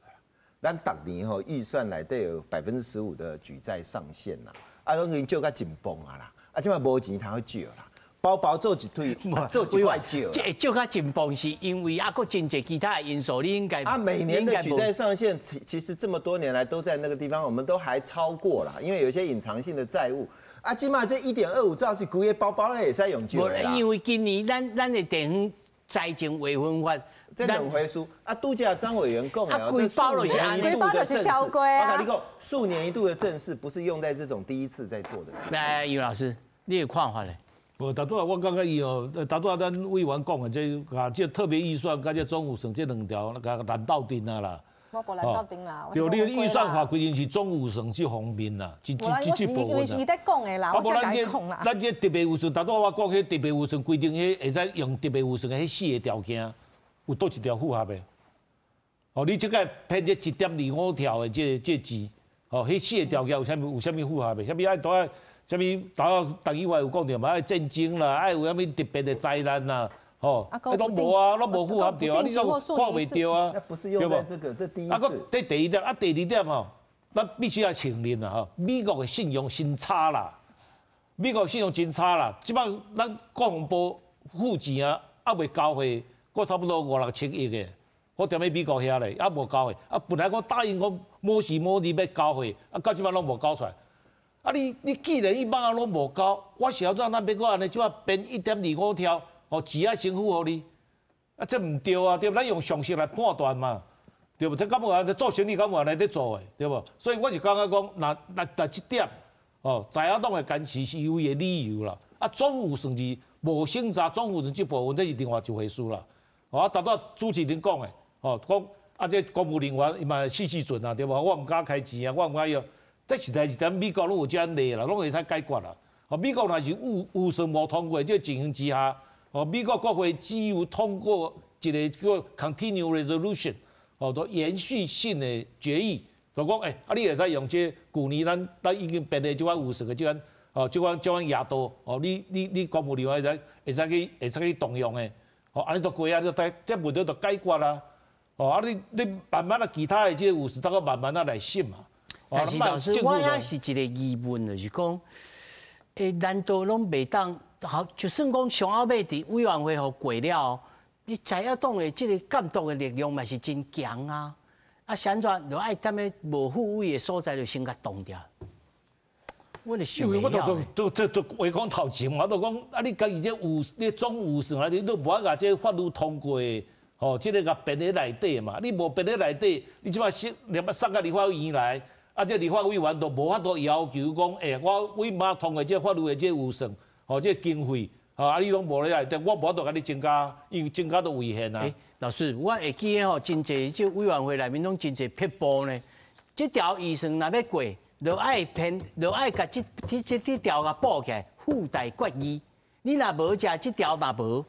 咱逐年吼預算內底有15%的舉債上限啦，啊，攏已經借甲緊繃啊啦，啊，即擺無錢通去借啦，包做一堆，做一塊借啦。
借甲緊繃是因為啊，佫真濟其他的因素，你應該
啊，每年的舉債上限其實這麼多年來都在那個地方，我們都還超過啦，因為有一些隱藏性的債務啊，即擺這1.25兆是規個包咧會使用借的啦。
因為今年咱的地方財政維分法。
這兩回書啊，拄則張委員講的哦，這數年一度的正事，我跟你講，數年一度的正事不是用在這種第一次在做的事情。
來，余老師，你有看法咧？
無，大拄仔我感覺伊哦，大拄仔咱委員講的這特別預算，甲這總預算這兩條，甲難鬥陣啊啦。
我無難鬥陣啦。
對，你預算法規定是總預算這方面啦，這部分啦。
因為是伊在講的啦，我才甲伊講啦。
咱這特別預算，大拄仔我講迄特別預算規定，迄會使用特別預算的迄4個條件。有倒一條符合的？哦，你即個編這1.25條的這字，哦，迄4個條件有啥物符合的？啥物愛多啊？啥物大議會有講着嘛？愛戰爭啦，愛有啥物特別的災難啦，哦，攏無啊，攏無符合着啊，你講看袂着啊？
那不是用在這個，這第一次。
啊，這第一點，啊，第二點哦，咱必須要承認啦，吼，美國的信用真差啦，美國信用真差啦，即擺咱國防部付錢啊，還未交貨。我差不多5-6千億的，我踮喺美國遐咧，也無交貨。啊，本來我答應我某時某日要交貨，啊，到即擺攏無交出來。啊，你既然伊幫啊攏無交，我想怎咱要擱安尼即擺編1.25條，哦，錢啊先付互你，啊，這毋對啊，對不？咱用常識來判斷嘛，對不？這敢有啊？這做生意敢有安尼在做的，對不？所以我是感覺講，那這點，哦，在野黨的堅持是有伊的理由啦。啊，總預算是無審查總預算這部分，這是另外一回事啦。哦，大拄主持人講的，哦，講啊，這公務人員伊嘛死準啊，對無？我毋敢開錢啊，我毋敢要，這實在是咱美國攏有這樣例啦，攏會使解決啦。哦，美國若是預算無通過，這個情形之下，哦，美國國會只有通過一個叫 Continuing Resolution， 哦，都延續性的決議，就講啊，你會使用這舊年咱已經編的這款預算的這款，哦，這款額度，哦，你公務人員會使去動用的。哦，安尼都過啊，這問題就解決啦。哦，啊你慢慢啊，其他的這個有時大家慢慢啊來審嘛。
但是老師，我也是一個疑問，就是講，難道攏袂當？好，就算講上後尾佇委員會互過了，你在野黨的這個監督的力量嘛是真強啊。啊，相傳就愛踮咧無復位的所在就先甲凍掉。我就想，因為我都話講頭前，我都講啊，你家己這你總預算啊，你都無甲這法律通過的，哦，這個甲編喺內底嘛，你無編喺內底，你即擺送到立法院來，啊，這立法委員都無法度要求講，我為嘛通過這法律的這預算，哦，這經費，啊，你攏無咧內底，我無法度甲你增加，因為增加都危險啊。老師，我會記得吼，真濟這委員會內面攏真濟撇步呢，這條預算若要過。就愛編，就愛甲這條甲補起來，附帶決議，你若無食這條嘛無，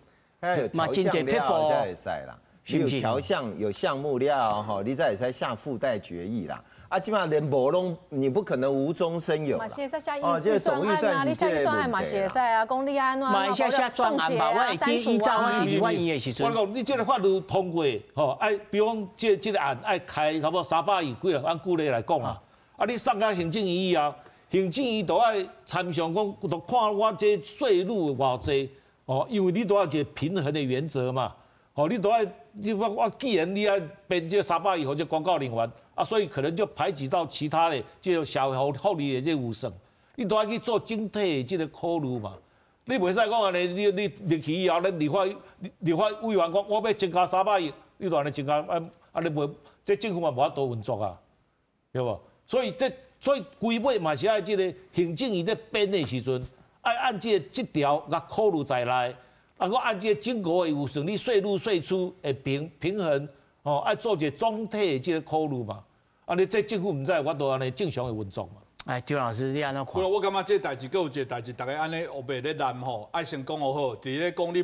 嘛真濟撇步才會使啦。你有條項有項目了吼，你才會使下附帶決議啦。啊，基本上連無攏，你不可能無中生有啦。
這總預算案啊，你下預算案嘛寫在啊，公立安怎啊，
下專案吧，我會依照我提議的時陣。
我講你這個法律通過，吼，愛比方這個案愛開差不多300億幾啦，按舊例來講啊，啊你送到行政院以後，行政院都愛參詳講，就看我這稅率偌濟，哦，因為你都要一個平衡的原則嘛，哦，你都愛，我既然你愛編這300億或者廣告人員。啊，所以可能就排擠到其他的這個社會福利的這個有算，你都要去做整體的這個考慮嘛。你袂使講安尼，你入去以後，咱立法委員講我要增加300億，你就安尼增加，你無，這政府嘛無法度運作啊，對無？所以規尾嘛是愛這個行政院在編的時陣，愛按這條來考慮在內，啊，我按這整個的有算，你稅入稅出會平衡。哦，愛做一個總體的這個考慮嘛，啊，你這政府唔知，我都安尼正常的運作嘛。
哎，張老師，你安怎看？
我感覺這代志，還有一個代志，大家安尼黑白咧談吼，愛先講好，佇咧講你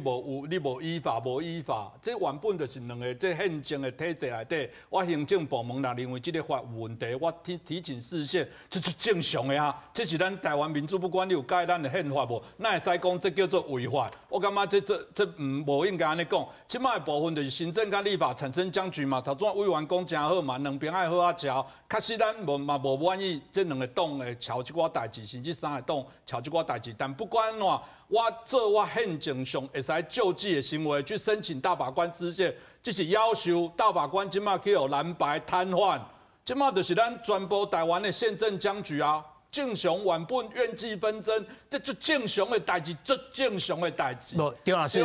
無依法，無依法，這原本就是兩個這憲政的體制內底，我行政部門若認為這個法有問題，我提醒釋憲，這是正常的啊。這是咱台灣民主，不管你有改咱的憲法無，哪會使講這叫做違法？我感覺這無應該安尼講。即擺的部分就是行政甲立法產生僵局嘛。頭先委員講真好嘛，兩邊愛好啊調。確實咱無滿意這兩個黨。會吵這寡代志，甚至3個黨吵這寡代志，但不管怎，我做我憲政上會使救濟的行為去申請大法官釋憲，這是要求大法官即馬去有藍白癱瘓，即馬就是咱全部台灣的憲政僵局啊，正常原本怨氣紛爭，這最正常的代志，最正常的代志。
不，張老師，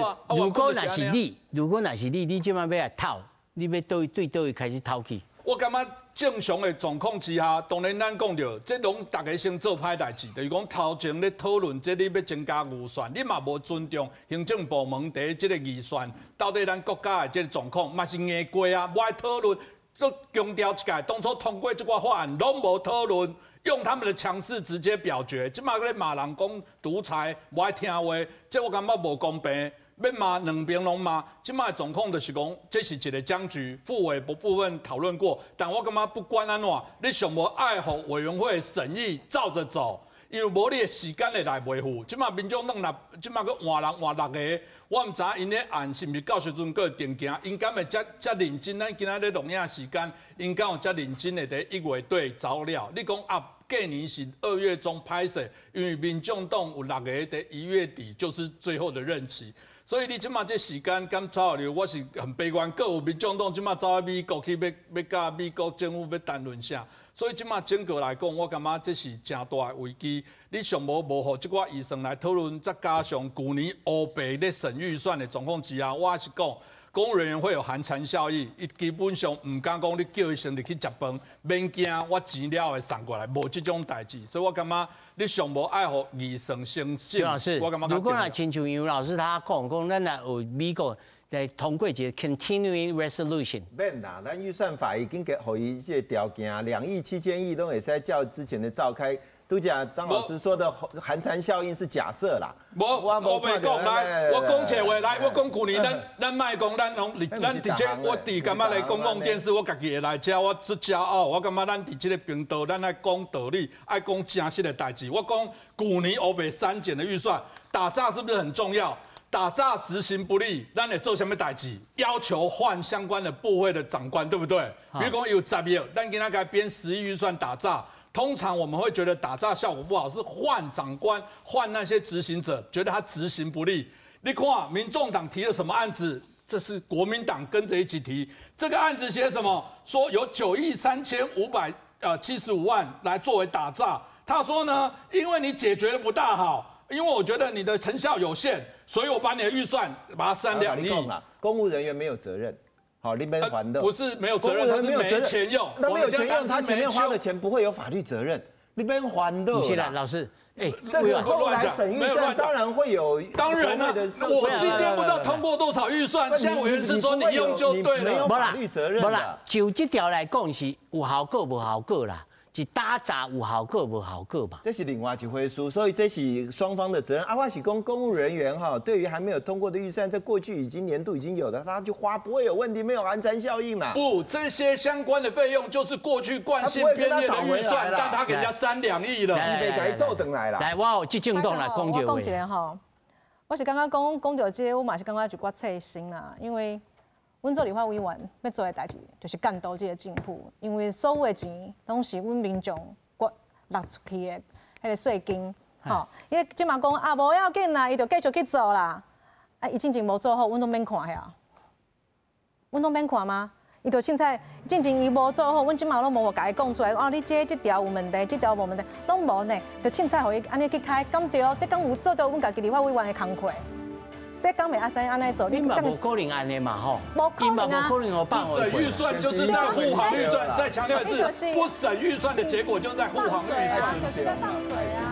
如果那是你，你即馬要來討，你要對倒位開始討去？
我感覺正常的狀況之下，當然咱講到，這攏大家先做歹代志，就是講頭前咧討論，這你要增加預算，你嘛無尊重行政部門佇這個預算，到底咱國家的這個狀況，嘛是硬過啊，無愛討論，做強調一屆，當初通過這個法案攏無討論，用他們的強勢直接表決，即馬咧罵人講獨裁，無愛聽話，這我感覺無公平。要罵兩邊攏罵，即擺總控就是講，這是一個僵局，副委部分討論過，但我感覺不管安怎，你上無愛護委員會審議照着走，因為無你的時間會來維護。即擺民眾黨若即擺佫換人換6個，我唔知因咧案是毋是到時陣佫會定件，因敢會遮認真？咱今仔日錄影時間，因敢有遮認真的佇1月底走了？你講啊，過年是2月中拍攝，因為民眾黨有6個佇1月底就是最後的任期。所以你即馬這時間敢走了，我是很悲觀。各有民眾黨即馬走去美國去要甲美國政府要談論啥，所以即馬整個來講，我感覺這是真大的危機。你上無互即個醫生來討論，再加上去年黑白咧審預算的狀況之下，我是講。公務人員會有寒蟬效應，伊基本上唔敢講你叫伊先入去食飯，免驚我錢了會送過來，無這種代誌。所以我感覺你上無愛護議生先信。
老師，如果那親像楊老師他講，咱來有美國來通過一個 continuing resolution。
免啦，咱預算法已經給予伊這個條件，2億7千億都會使照之前的召開。都講張老師說的寒蟬效應是假設啦。
我袂講來，我講切話來，我講去年咱賣講咱佇這我佇感覺來公共電視，我家己會來遮，我最驕傲。我感覺咱佇這個頻道，咱愛講道理，愛講正實的代志。我講去年黑白刪減的預算，打詐是不是很重要？打詐執行不力，咱會做什麼代志？要求換相關的部會的長官，對不對？比如講有10億，咱今仔該編10億預算打詐。通常我們會覺得打詐效果不好，是換長官、換那些執行者，覺得他執行不力。你看，民眾黨提了什麼案子？這是國民黨跟着一起提。這個案子寫什麼？說有9億3575萬來作為打詐。他說呢，因為你解決的不大好，因為我覺得你的成效有限，所以我把你的預算把它刪掉。
你講了，公務人員沒有責任。好，你們還的
不是沒有責任，他是沒錢用。
那沒有錢用，他前面花的錢不會有法律責任，你們還的。
是的，老師，
這個後來審預算當然會有。
當然了，我今天不知道通過多少預算，現在委員是說你用就對了，
沒有法律責任的。
就這條來講是有效果無效果啦。是打雜有效果無效果嘛？
這是另外一回事，所以這是雙方的責任。我是公務人員哈，對於還沒有通過的預算，在過去年度已經有的，他就花不會有問題，沒有寒蟬效應啦。
不，這些相關的費用就是過去慣性編列的預算，但他給人家3、2億了，
你別給他倒轉來啦。
來，我有執政黨來講一個。我講一個
吼，我是剛剛講到這個，我嘛是感覺一寡切心啦，因為。阮做立法委員要做的代志，就是監督這個政府，因為所有的錢攏是阮民眾納出去的，迄個稅金，吼，伊即馬講啊，無要緊啦，伊就繼續去做啦。啊，伊進前無做好，阮都免看遐，阮都免看嗎？伊就凊彩進前伊無做好，阮即馬攏無甲伊講出來，哦，你這條有問題，這條無問題，攏無呢，就凊彩互伊安尼去開，敢對？這敢有做到阮家己立法委員的工課？這講袂阿生安尼做，
你嘛無可能安尼嘛吼，
無可能啊！
不審預算就是在護航預算，再強調一次，不審預算的結果就是在護航預算，
就是在放水啊。